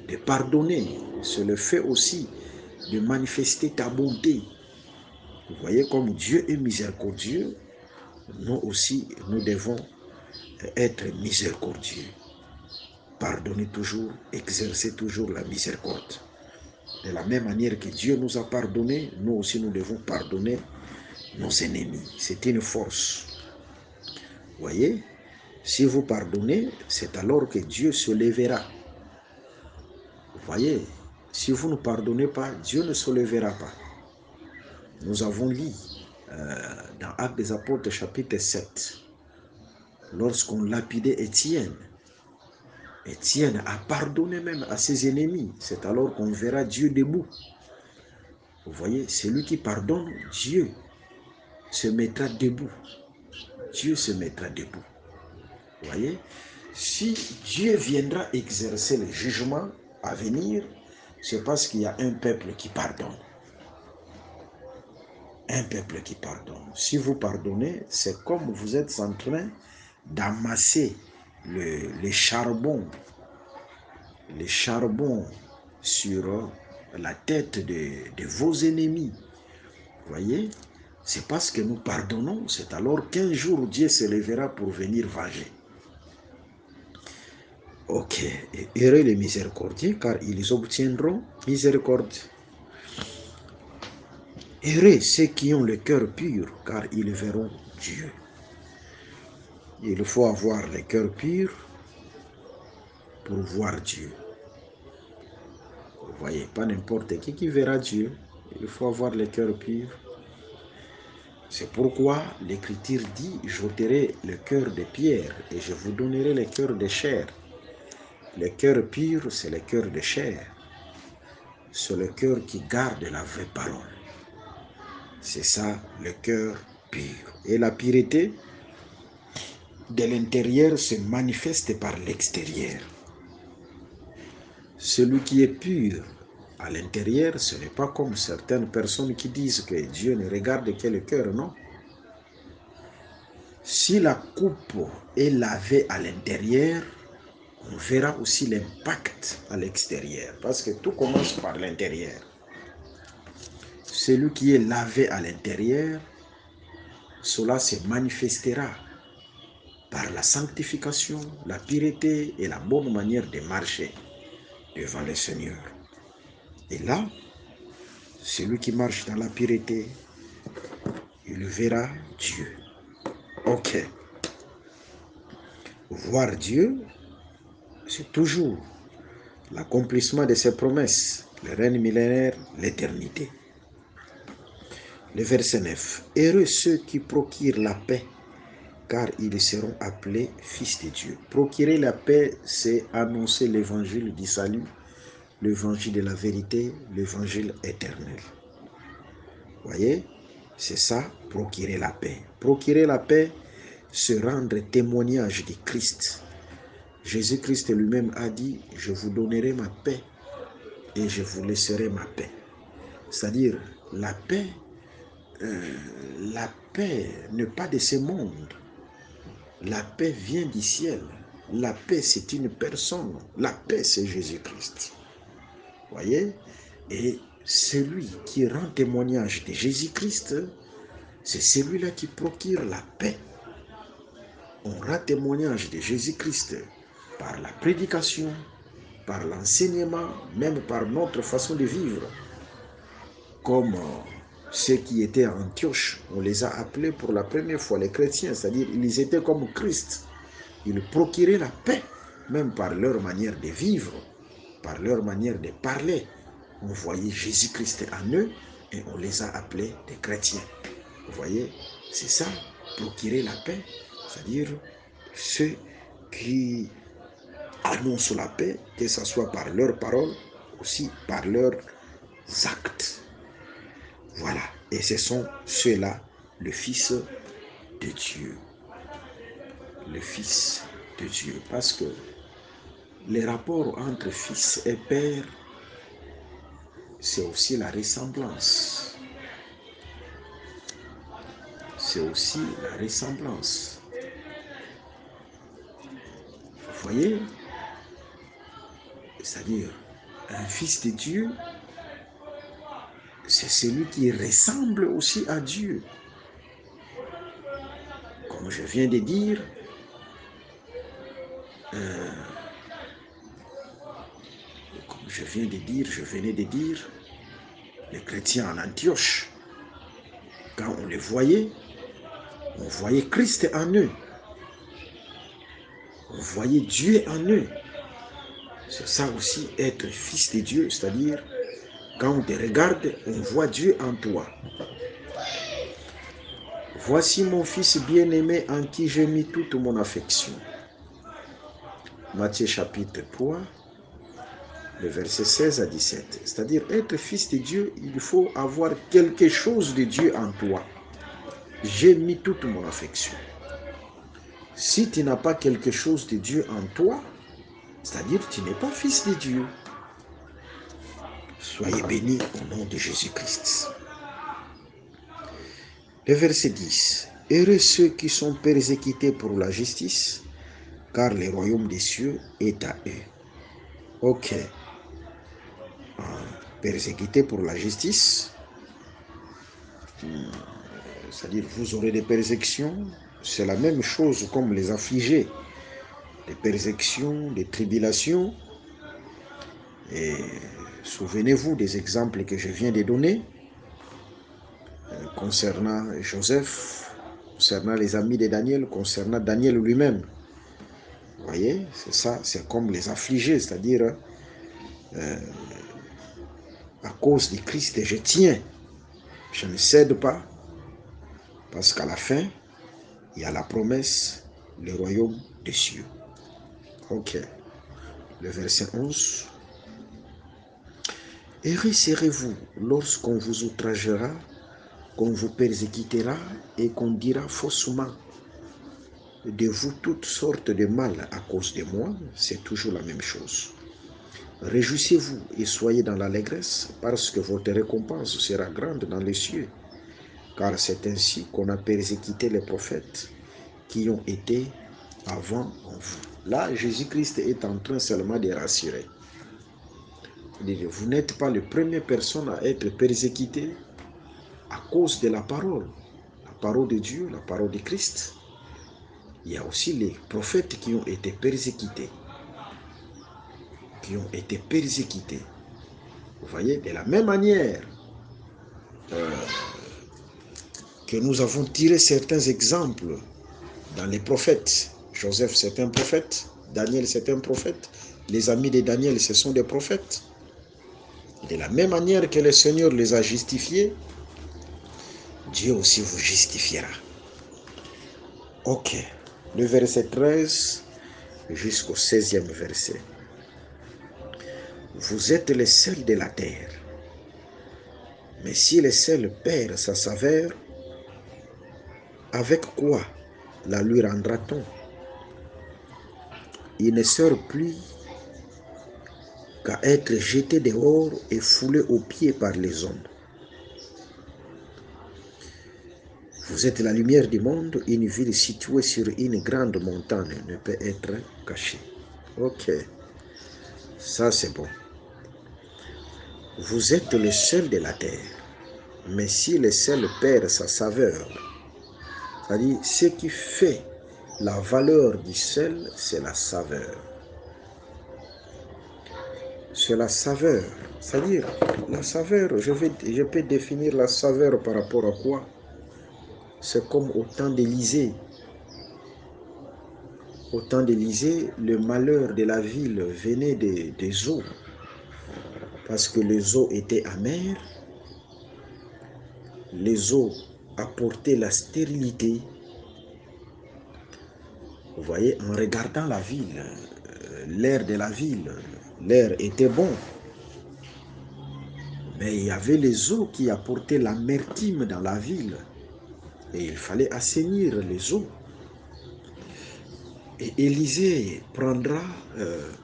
de pardonner, c'est le fait aussi de manifester ta bonté. Vous voyez, comme Dieu est miséricordieux, nous aussi, nous devons être miséricordieux. Pardonner toujours, exercer toujours la miséricorde. De la même manière que Dieu nous a pardonné, nous aussi nous devons pardonner nos ennemis. C'est une force. Vous voyez, si vous pardonnez, c'est alors que Dieu se lèvera. Vous voyez, si vous ne pardonnez pas, Dieu ne se lèvera pas. Nous avons lu dans Actes des Apôtres chapitre 7, lorsqu'on lapidait Étienne, Étienne a pardonné même à ses ennemis. C'est alors qu'on verra Dieu debout. Vous voyez, celui qui pardonne, Dieu se mettra debout. Dieu se mettra debout. Vous voyez, si Dieu viendra exercer le jugement à venir, c'est parce qu'il y a un peuple qui pardonne. Un peuple qui pardonne. Si vous pardonnez, c'est comme vous êtes en train d'amasser le charbon sur la tête de vos ennemis. Vous voyez, c'est parce que nous pardonnons, c'est alors qu'un jour Dieu se lèvera pour venir venger. Ok, et heureux les miséricordieux, car ils obtiendront miséricorde. Heureux ceux qui ont le cœur pur, car ils verront Dieu. Il faut avoir le cœur pur pour voir Dieu. Vous voyez, pas n'importe qui verra Dieu. Il faut avoir le cœur pur. C'est pourquoi l'Écriture dit, j'ôterai le cœur de pierre et je vous donnerai le cœur de chair. Le cœur pur, c'est le cœur de chair. C'est le cœur qui garde la vraie parole. C'est ça, le cœur pur. Et la pureté de l'intérieur se manifeste par l'extérieur. Celui qui est pur à l'intérieur, ce n'est pas comme certaines personnes qui disent que Dieu ne regarde que le cœur, non. Si la coupe est lavée à l'intérieur, on verra aussi l'impact à l'extérieur, parce que tout commence par l'intérieur. Celui qui est lavé à l'intérieur, cela se manifestera par la sanctification, la pureté et la bonne manière de marcher devant le Seigneur. Et là, celui qui marche dans la pureté, il verra Dieu. Ok. Voir Dieu, c'est toujours l'accomplissement de ses promesses, le règne millénaire, l'éternité. Le verset 9. Heureux ceux qui procurent la paix, car ils seront appelés fils de Dieu. Procurer la paix, c'est annoncer l'évangile du salut, l'évangile de la vérité, l'évangile éternel. Voyez, c'est ça, procurer la paix. Procurer la paix, se rendre témoignage de Christ. Jésus-Christ lui-même a dit, je vous donnerai ma paix et je vous laisserai ma paix. C'est-à-dire, la paix n'est pas de ce monde. La paix vient du ciel. La paix, c'est une personne. La paix, c'est Jésus-Christ. Voyez? Et celui qui rend témoignage de Jésus-Christ, c'est celui-là qui procure la paix. On rend témoignage de Jésus-Christ par la prédication, par l'enseignement, même par notre façon de vivre. Comme ceux qui étaient à Antioche, on les a appelés pour la première fois les chrétiens, c'est-à-dire ils étaient comme Christ. Ils procuraient la paix, même par leur manière de vivre, par leur manière de parler. On voyait Jésus-Christ en eux et on les a appelés des chrétiens. Vous voyez, c'est ça, procurer la paix, c'est-à-dire ceux qui annoncent la paix, que ce soit par leurs paroles, aussi par leurs actes. Voilà, et ce sont ceux-là, le Fils de Dieu. Le Fils de Dieu, parce que les rapports entre fils et père, c'est aussi la ressemblance. C'est aussi la ressemblance. Vous voyez? C'est-à-dire, Un fils de Dieu, c'est celui qui ressemble aussi à Dieu. Comme je viens de dire, je venais de dire, les chrétiens en Antioche, quand on les voyait, on voyait Christ en eux. On voyait Dieu en eux. C'est ça aussi être fils de Dieu, c'est-à-dire quand on te regarde, on voit Dieu en toi. Voici mon fils bien-aimé en qui j'ai mis toute mon affection. Matthieu chapitre 3, le verset 16 à 17. C'est-à-dire être fils de Dieu, il faut avoir quelque chose de Dieu en toi. J'ai mis toute mon affection. Si tu n'as pas quelque chose de Dieu en toi, c'est-à-dire que tu n'es pas fils de Dieu. Soyez bénis au nom de Jésus-Christ. Le verset 10. Heureux ceux qui sont persécutés pour la justice, car le royaume des cieux est à eux. Ok. Persécutés pour la justice, c'est-à-dire vous aurez des persécutions, c'est la même chose comme les affligés. Des persécutions, des tribulations. Et souvenez-vous des exemples que je viens de donner concernant Joseph, concernant les amis de Daniel, concernant Daniel lui-même. Vous voyez, c'est ça, c'est comme les affligés, c'est-à-dire à cause du Christ, je tiens, je ne cède pas, parce qu'à la fin, il y a la promesse, le royaume des cieux. Ok, le verset 11. Heureux serez-vous lorsqu'on vous outragera, qu'on vous persécutera et qu'on dira faussement de vous toutes sortes de mal à cause de moi, c'est toujours la même chose. Réjouissez-vous et soyez dans l'allégresse, parce que votre récompense sera grande dans les cieux. Car c'est ainsi qu'on a persécuté les prophètes qui ont été avant vous. Là, Jésus-Christ est en train seulement de rassurer. Vous n'êtes pas la première personne à être persécutée à cause de la parole de Dieu, la parole de Christ. Il y a aussi les prophètes qui ont été persécutés. Vous voyez, de la même manière que nous avons tiré certains exemples dans les prophètes. Joseph, c'est un prophète. Daniel, c'est un prophète. Les amis de Daniel, ce sont des prophètes. De la même manière que le Seigneur les a justifiés, Dieu aussi vous justifiera. Ok. Le verset 13 jusqu'au 16e verset. Vous êtes les sels de la terre. Mais si le sel perd sa saveur, avec quoi la lui rendra-t-on? Il ne sert plus qu'à être jeté dehors et foulé aux pieds par les hommes. Vous êtes la lumière du monde, une ville située sur une grande montagne ne peut être cachée. Ok, ça c'est bon. Vous êtes le sel de la terre, mais si le sel perd sa saveur, c'est-à-dire ce qui fait la valeur du sel, c'est la saveur. C'est la saveur, c'est-à-dire la saveur, je peux définir la saveur par rapport à quoi? C'est comme au temps d'Élisée. Au temps d'Élisée, le malheur de la ville venait des eaux, parce que les eaux étaient amères, les eaux apportaient la stérilité. Vous voyez, en regardant la ville, l'air de la ville, l'air était bon, mais il y avait les eaux qui apportaient l'amertume dans la ville, et il fallait assainir les eaux. Et Élisée prendra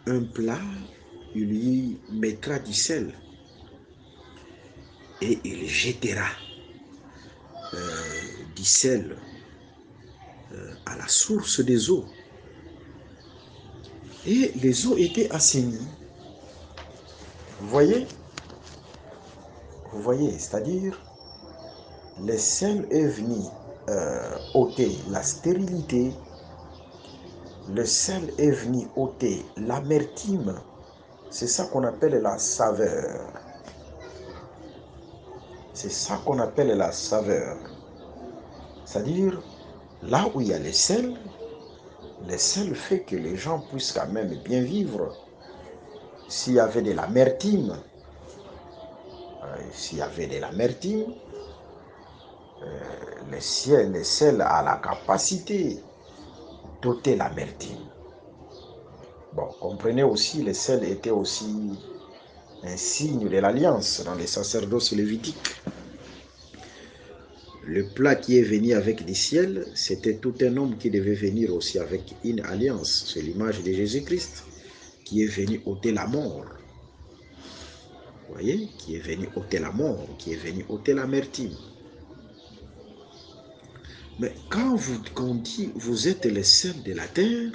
un plat, il y mettra du sel et il jettera du sel à la source des eaux. Et les eaux étaient assainies. Vous voyez, c'est-à-dire, le sel est venu ôter la stérilité, le sel est venu ôter l'amertume, c'est ça qu'on appelle la saveur. C'est ça qu'on appelle la saveur. C'est-à-dire, là où il y a le sel fait que les gens puissent quand même bien vivre. S'il y avait de l'amertume, le sel a la capacité d'ôter l'amertume. Bon, comprenez aussi, le sel était aussi un signe de l'alliance dans les sacerdoces lévitiques. Le plat qui est venu avec du ciel, c'était tout un homme qui devait venir aussi avec une alliance. C'est l'image de Jésus-Christ qui est venu ôter la mort. Vous voyez, qui est venu ôter la mort, qui est venu ôter l'amertume. Mais quand on dit vous êtes le sel de la terre,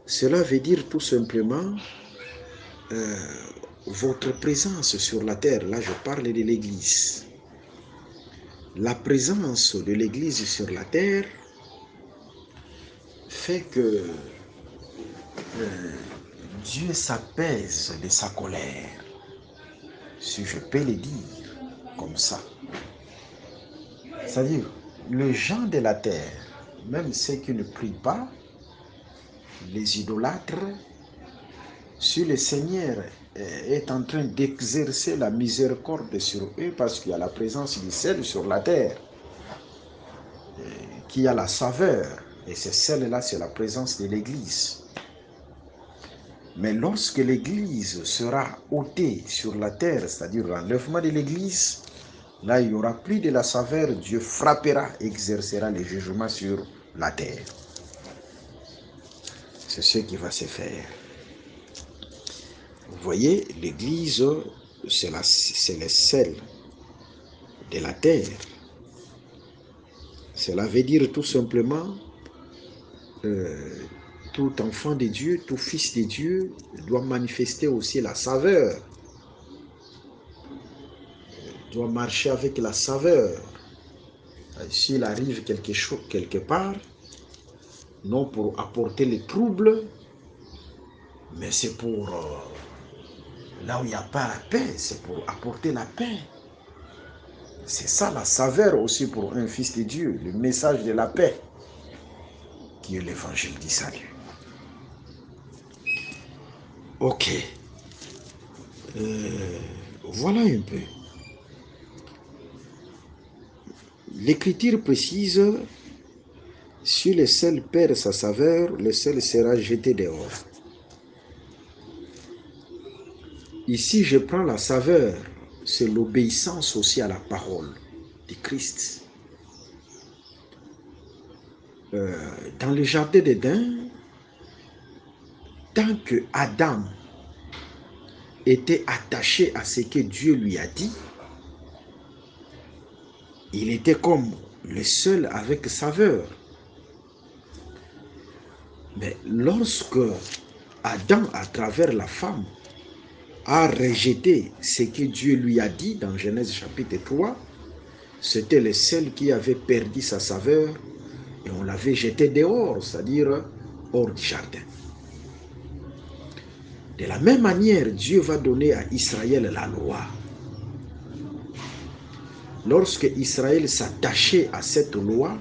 cela veut dire tout simplement votre présence sur la terre. Là, je parle de l'Église. La présence de l'Église sur la terre fait que Dieu s'apaise de sa colère, si je peux le dire comme ça. C'est-à-dire, les gens de la terre, même ceux qui ne prient pas, les idolâtres, si le Seigneur est en train d'exercer la miséricorde sur eux, parce qu'il y a la présence du sel sur la terre, qui a la saveur, et ce sel-là, c'est la présence de l'Église. Mais lorsque l'Église sera ôtée sur la terre, c'est-à-dire l'enlèvement de l'Église, là, il n'y aura plus de la saveur. Dieu frappera, exercera les jugements sur la terre. C'est ce qui va se faire. Vous voyez, l'Église, c'est le sel de la terre. Cela veut dire tout simplement tout enfant de Dieu, tout fils de Dieu doit manifester aussi la saveur. Doit marcher avec la saveur. S'il arrive quelque chose quelque part, non pour apporter les troubles, mais c'est pour là où il n'y a pas la paix, c'est pour apporter la paix. C'est ça la saveur aussi pour un fils de Dieu, le message de la paix, qui est l'évangile du salut. Ok. Voilà un peu. L'Écriture précise, si le sel perd sa saveur, le sel sera jeté dehors. Ici, je prends la saveur, c'est l'obéissance aussi à la parole de Christ. Dans le jardin d'Éden, tant que Adam était attaché à ce que Dieu lui a dit, il était comme le seul avec saveur. Mais lorsque Adam, à travers la femme, a rejeté ce que Dieu lui a dit dans Genèse chapitre 3, c'était le seul qui avait perdu sa saveur et on l'avait jeté dehors, c'est-à-dire hors du jardin. De la même manière, Dieu va donner à Israël la loi. Lorsque Israël s'attachait à cette loi,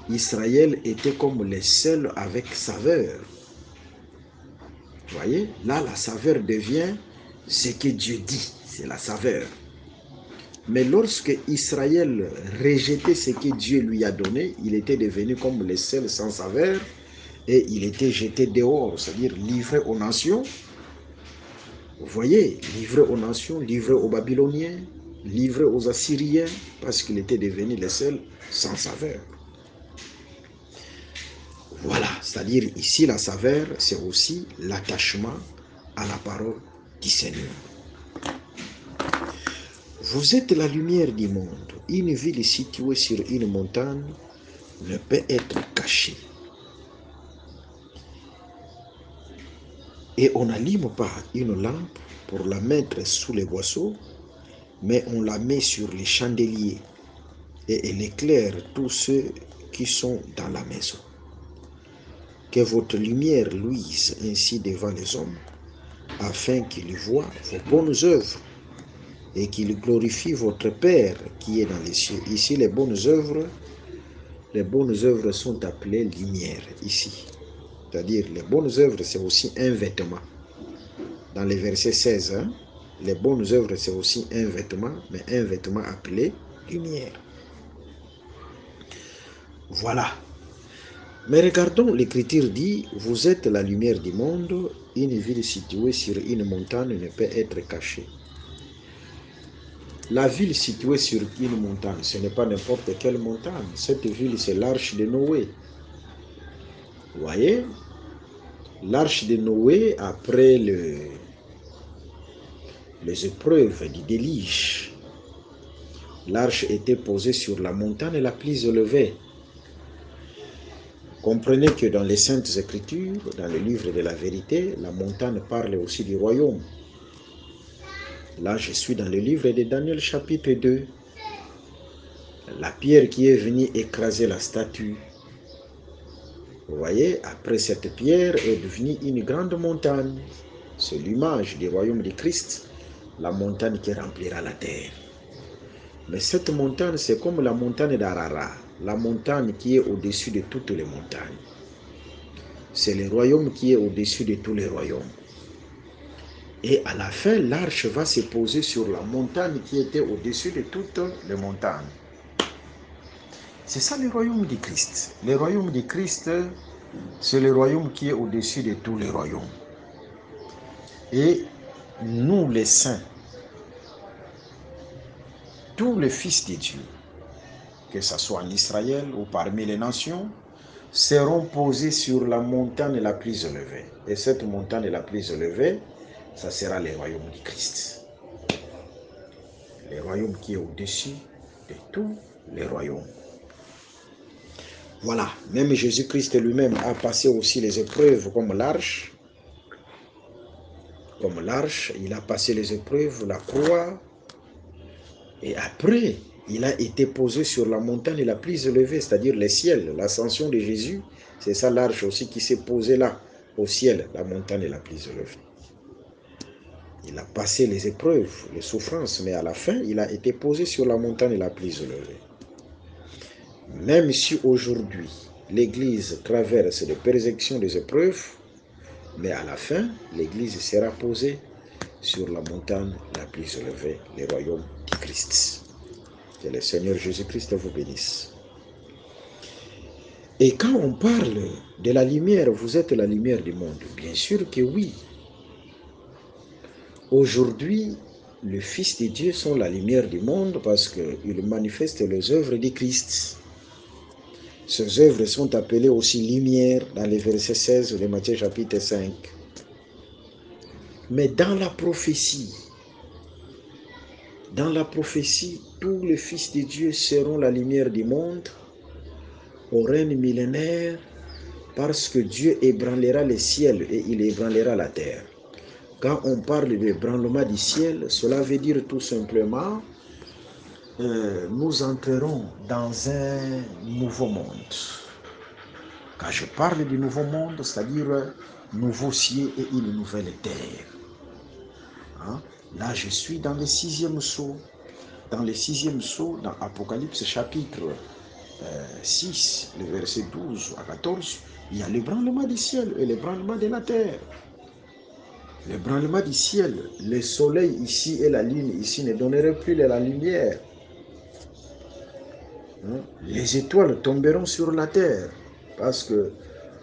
Israël était comme le sel avec saveur. Vous voyez, là la saveur devient ce que Dieu dit, c'est la saveur. Mais lorsque Israël rejetait ce que Dieu lui a donné, il était devenu comme le sel sans saveur et il était jeté dehors, c'est-à-dire livré aux nations. Vous voyez, livré aux nations, livré aux Babyloniens, livré aux Assyriens, parce qu'il était devenu le sel sans saveur. Voilà, c'est-à-dire ici la saveur, c'est aussi l'attachement à la parole du Seigneur. Vous êtes la lumière du monde. Une ville située sur une montagne ne peut être cachée. Et on n'allume pas une lampe pour la mettre sous les boisseaux, mais on la met sur les chandeliers et elle éclaire tous ceux qui sont dans la maison. Que votre lumière luise ainsi devant les hommes, afin qu'ils voient vos bonnes œuvres et qu'ils glorifient votre Père qui est dans les cieux. Ici, les bonnes œuvres sont appelées lumière, ici. C'est-à-dire, les bonnes œuvres, c'est aussi un vêtement. Dans les versets 16, les bonnes œuvres, c'est aussi un vêtement, mais un vêtement appelé lumière. Voilà. Mais regardons, l'Écriture dit, vous êtes la lumière du monde, une ville située sur une montagne ne peut être cachée. La ville située sur une montagne, ce n'est pas n'importe quelle montagne. Cette ville, c'est l'arche de Noé. Vous voyez, l'arche de Noé, après les épreuves du déluge, l'arche était posée sur la montagne la plus élevée. Comprenez que dans les Saintes Écritures, dans le livre de la vérité, la montagne parle aussi du royaume. Là, je suis dans le livre de Daniel chapitre 2. La pierre qui est venue écraser la statue. Vous voyez, après cette pierre est devenue une grande montagne. C'est l'image du royaume de Christ, la montagne qui remplira la terre. Mais cette montagne, c'est comme la montagne d'Arara, la montagne qui est au-dessus de toutes les montagnes. C'est le royaume qui est au-dessus de tous les royaumes. Et à la fin, l'arche va se poser sur la montagne qui était au-dessus de toutes les montagnes. C'est ça le royaume du Christ. Le royaume du Christ, c'est le royaume qui est au-dessus de tous les royaumes. Et nous, les saints, tous les fils de Dieu, que ce soit en Israël ou parmi les nations, seront posés sur la montagne la plus élevée. Et cette montagne la plus élevée, ça sera le royaume du Christ. Le royaume qui est au-dessus de tous les royaumes. Voilà, même Jésus-Christ lui-même a passé aussi les épreuves comme l'arche. Comme l'arche, il a passé les épreuves, la croix. Et après, il a été posé sur la montagne la plus élevée, c'est-à-dire le ciel, l'ascension de Jésus. C'est ça l'arche aussi qui s'est posée là, au ciel, la montagne la plus élevée. Il a passé les épreuves, les souffrances, mais à la fin, il a été posé sur la montagne la plus élevée. Même si aujourd'hui, l'Église traverse des persécutions, des épreuves, mais à la fin, l'Église sera posée sur la montagne la plus élevée, le royaume du Christ. Que le Seigneur Jésus-Christ vous bénisse. Et quand on parle de la lumière, vous êtes la lumière du monde. Bien sûr que oui. Aujourd'hui, les fils de Dieu sont la lumière du monde parce qu'ils manifestent les œuvres du Christ. Ces œuvres sont appelées aussi lumière dans les versets 16 de Matthieu chapitre 5. Mais dans la prophétie, tous les fils de Dieu seront la lumière du monde au règne millénaire parce que Dieu ébranlera le ciel et il ébranlera la terre. Quand on parle d'ébranlement du ciel, cela veut dire tout simplement nous entrerons dans un nouveau monde. Quand je parle du nouveau monde, c'est-à-dire nouveau ciel et une nouvelle terre. Là, je suis dans le 6e sceau. Dans le 6e sceau, dans Apocalypse chapitre 6, le verset 12 à 14, il y a l'ébranlement du ciel et l'ébranlement de la terre. L'ébranlement du ciel, le soleil ici et la lune ici ne donneraient plus de la lumière. Les étoiles tomberont sur la terre parce que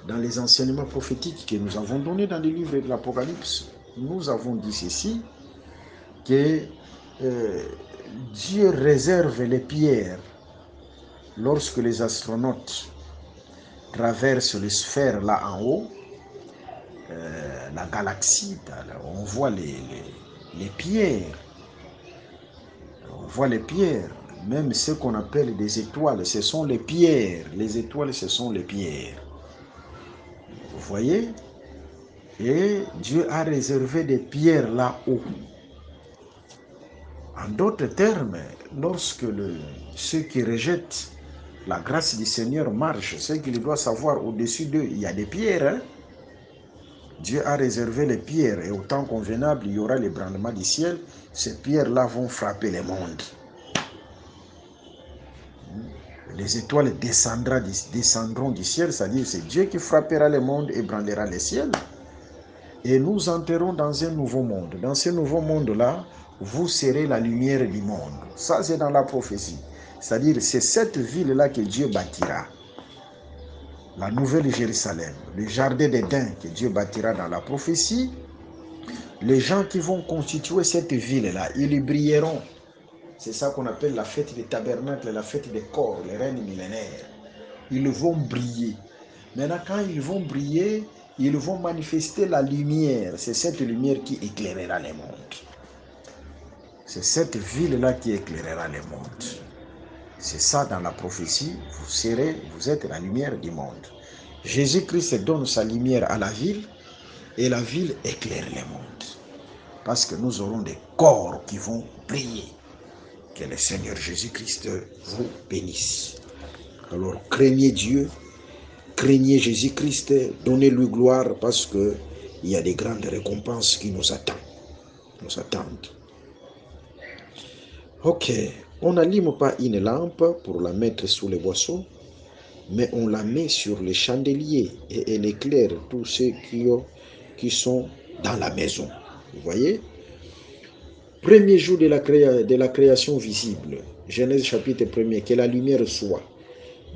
dans les enseignements prophétiques que nous avons donnés dans les livres de l'Apocalypse, nous avons dit ceci, que Dieu réserve les pierres lorsque les astronautes traversent les sphères là en haut, la galaxie, on voit les pierres. On voit les pierres, même ce qu'on appelle des étoiles, ce sont les pierres. Les étoiles, ce sont les pierres. Vous voyez? Et Dieu a réservé des pierres là-haut. En d'autres termes, lorsque ceux qui rejettent la grâce du Seigneur marchent, ce qu'il doit savoir au-dessus d'eux, il y a des pierres. Hein? Dieu a réservé les pierres et au temps convenable, il y aura l'ébranlement du ciel. Ces pierres-là vont frapper les mondes. Les étoiles descendront du ciel, c'est-à-dire c'est Dieu qui frappera les mondes et ébranlera les ciels. Et nous entrerons dans un nouveau monde. Dans ce nouveau monde-là, vous serez la lumière du monde. Ça, c'est dans la prophétie. C'est-à-dire, c'est cette ville-là que Dieu bâtira. La nouvelle Jérusalem, le jardin d'Éden que Dieu bâtira dans la prophétie. Les gens qui vont constituer cette ville-là, ils brilleront. C'est ça qu'on appelle la fête des tabernacles, la fête des corps, les règnes millénaires. Ils vont briller. Maintenant, quand ils vont briller, ils vont manifester la lumière. C'est cette lumière qui éclairera les mondes. C'est cette ville-là qui éclairera les mondes. C'est ça dans la prophétie. Vous êtes la lumière du monde. Jésus-Christ donne sa lumière à la ville et la ville éclaire les mondes. Parce que nous aurons des corps qui vont briller. Que le Seigneur Jésus-Christ vous bénisse. Alors, craignez Dieu, craignez Jésus-Christ, donnez-lui gloire parce qu'il y a des grandes récompenses qui nous attendent. Ok, on n'allume pas une lampe pour la mettre sous les boissons, mais on la met sur les chandeliers et elle éclaire tous ceux qui sont dans la maison. Vous voyez? Premier jour de la création visible, Genèse chapitre 1er, que la lumière soit.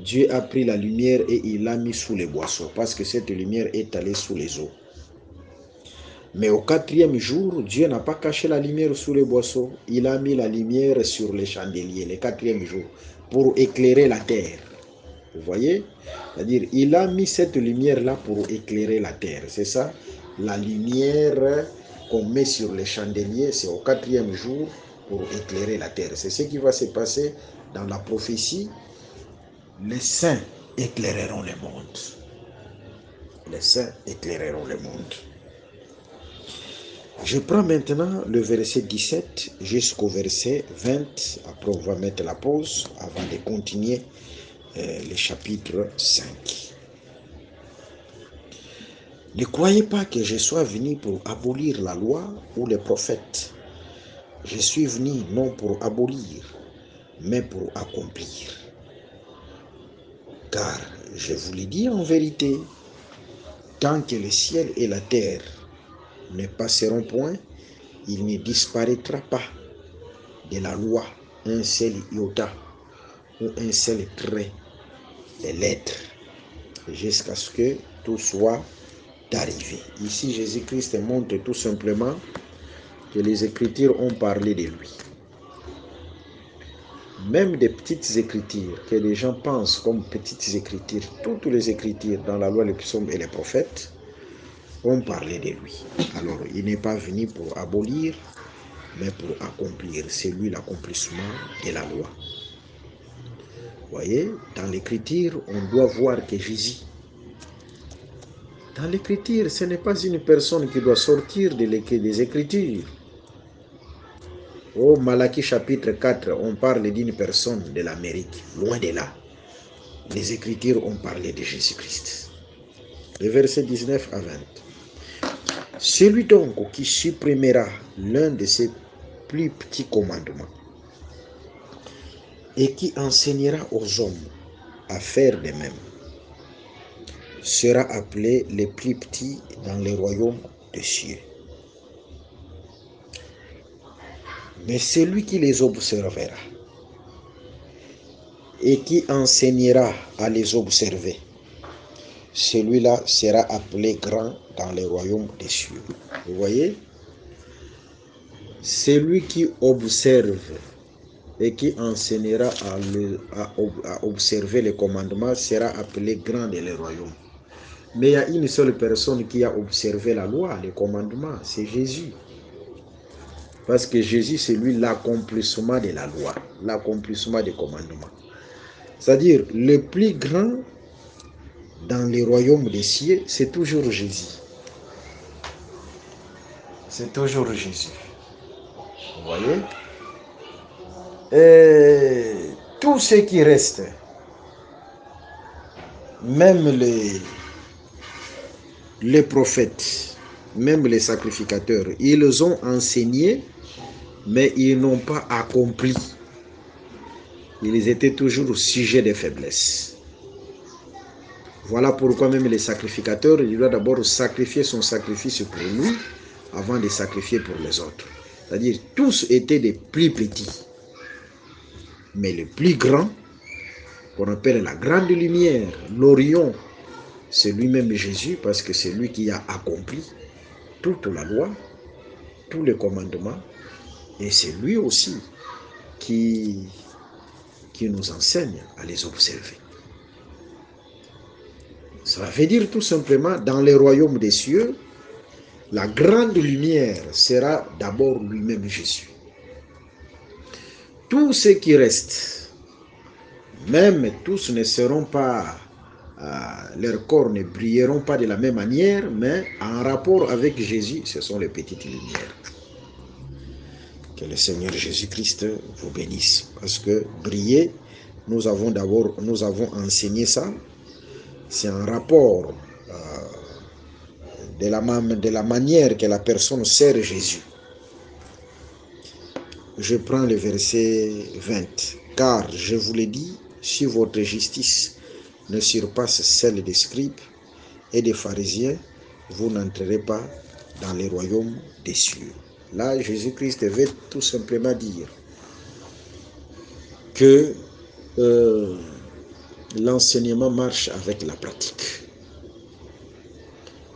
Dieu a pris la lumière et il l'a mis sous les boissons, parce que cette lumière est allée sous les eaux. Mais au 4e jour, Dieu n'a pas caché la lumière sous les boissons, il a mis la lumière sur les chandeliers, le 4e jour, pour éclairer la terre. Vous voyez? C'est-à-dire, il a mis cette lumière-là pour éclairer la terre. C'est ça, la lumière qu'on met sur les chandeliers, c'est au 4e jour pour éclairer la terre. C'est ce qui va se passer dans la prophétie. Les saints éclaireront le monde. Les saints éclaireront le monde. Je prends maintenant le verset 17 jusqu'au verset 20. Après, on va mettre la pause avant de continuer le chapitre 5. Ne croyez pas que je sois venu pour abolir la loi ou les prophètes. Je suis venu non pour abolir, mais pour accomplir. Car je vous le dis en vérité, tant que le ciel et la terre ne passeront point, il ne disparaîtra pas de la loi un seul iota ou un seul trait des lettres, jusqu'à ce que tout soit arrivé. Ici, Jésus-Christ montre tout simplement que les Écritures ont parlé de lui. Même des petites Écritures que les gens pensent comme petites Écritures, toutes les Écritures dans la loi, les psaumes et les prophètes ont parlé de lui. Alors, il n'est pas venu pour abolir, mais pour accomplir. C'est lui l'accomplissement de la loi. Vous voyez, dans l'Écriture, on doit voir que Jésus, dans l'Écriture, ce n'est pas une personne qui doit sortir des Écritures. Au Malachie chapitre 4, on parle d'une personne de l'Amérique. Loin de là. Les Écritures ont parlé de Jésus-Christ. Le verset 19 à 20. Celui donc qui supprimera l'un de ses plus petits commandements et qui enseignera aux hommes à faire de même sera appelé le plus petit dans le royaume des cieux. Mais celui qui les observera et qui enseignera à les observer, celui-là sera appelé grand dans le royaume des cieux. Vous voyez? Celui qui observe et qui enseignera à observer les commandements sera appelé grand dans le royaume. Mais il y a une seule personne qui a observé la loi, les commandements, c'est Jésus. Parce que Jésus, c'est lui l'accomplissement de la loi, l'accomplissement des commandements. C'est-à-dire, le plus grand dans le royaume des cieux, c'est toujours Jésus. c'est toujours Jésus. Vous voyez? Et tout ce qui reste, même les prophètes, même les sacrificateurs, ils ont enseigné, mais ils n'ont pas accompli. Ils étaient toujours au sujet des faiblesses. Voilà pourquoi même les sacrificateurs, il doit d'abord sacrifier son sacrifice pour lui avant de sacrifier pour les autres. C'est-à-dire, tous étaient des plus petits. Mais le plus grand, qu'on appelle la grande lumière, l'Orion, c'est lui-même Jésus, parce que c'est lui qui a accompli toute la loi, tous les commandements, et c'est lui aussi qui nous enseigne à les observer. Ça veut dire tout simplement, dans les royaumes des cieux, la grande lumière sera d'abord lui-même Jésus. Tout ce qui reste, même tous ne seront pas, leurs corps ne brilleront pas de la même manière, mais en rapport avec Jésus, ce sont les petites lumières. Que le Seigneur Jésus-Christ vous bénisse. Parce que briller, nous avons enseigné ça. C'est un rapport de la manière que la personne sert Jésus. Je prends le verset 20. Car je vous l'ai dit, si votre justice ne surpasse celle des scribes et des pharisiens, vous n'entrerez pas dans les royaumes des cieux. Là, Jésus-Christ veut tout simplement dire que l'enseignement marche avec la pratique.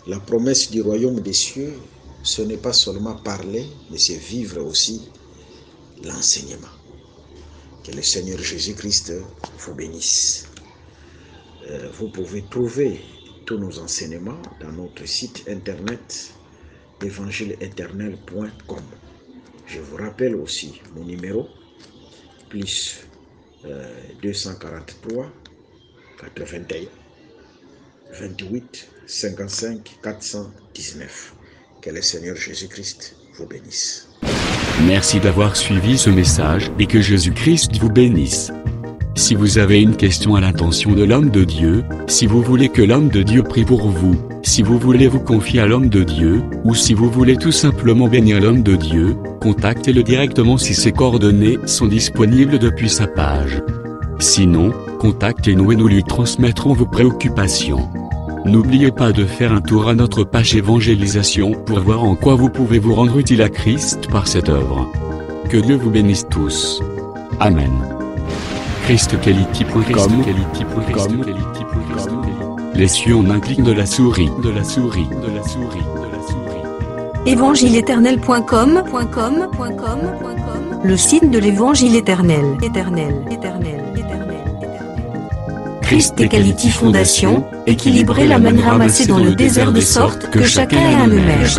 La promesse du royaume des cieux, ce n'est pas seulement parler, mais c'est vivre aussi l'enseignement. Que le Seigneur Jésus-Christ vous bénisse. Vous pouvez trouver tous nos enseignements dans notre site internet évangile-éternel.com. Je vous rappelle aussi mon numéro, plus 243 81 28 55 419. Que le Seigneur Jésus-Christ vous bénisse. Merci d'avoir suivi ce message et que Jésus-Christ vous bénisse. Si vous avez une question à l'intention de l'homme de Dieu, si vous voulez que l'homme de Dieu prie pour vous, si vous voulez vous confier à l'homme de Dieu, ou si vous voulez tout simplement bénir l'homme de Dieu, contactez-le directement si ses coordonnées sont disponibles depuis sa page. Sinon, contactez-nous et nous lui transmettrons vos préoccupations. N'oubliez pas de faire un tour à notre page évangélisation pour voir en quoi vous pouvez vous rendre utile à Christ par cette œuvre. Que Dieu vous bénisse tous. Amen. ChristQuality.com. Les cieux en un clic de la souris. Évangile-éternel.com, le site de l'Évangile éternel. Christ et Quality Fondation, équilibrer la manne ramassée dans le désert de sorte que chacun ait un numère.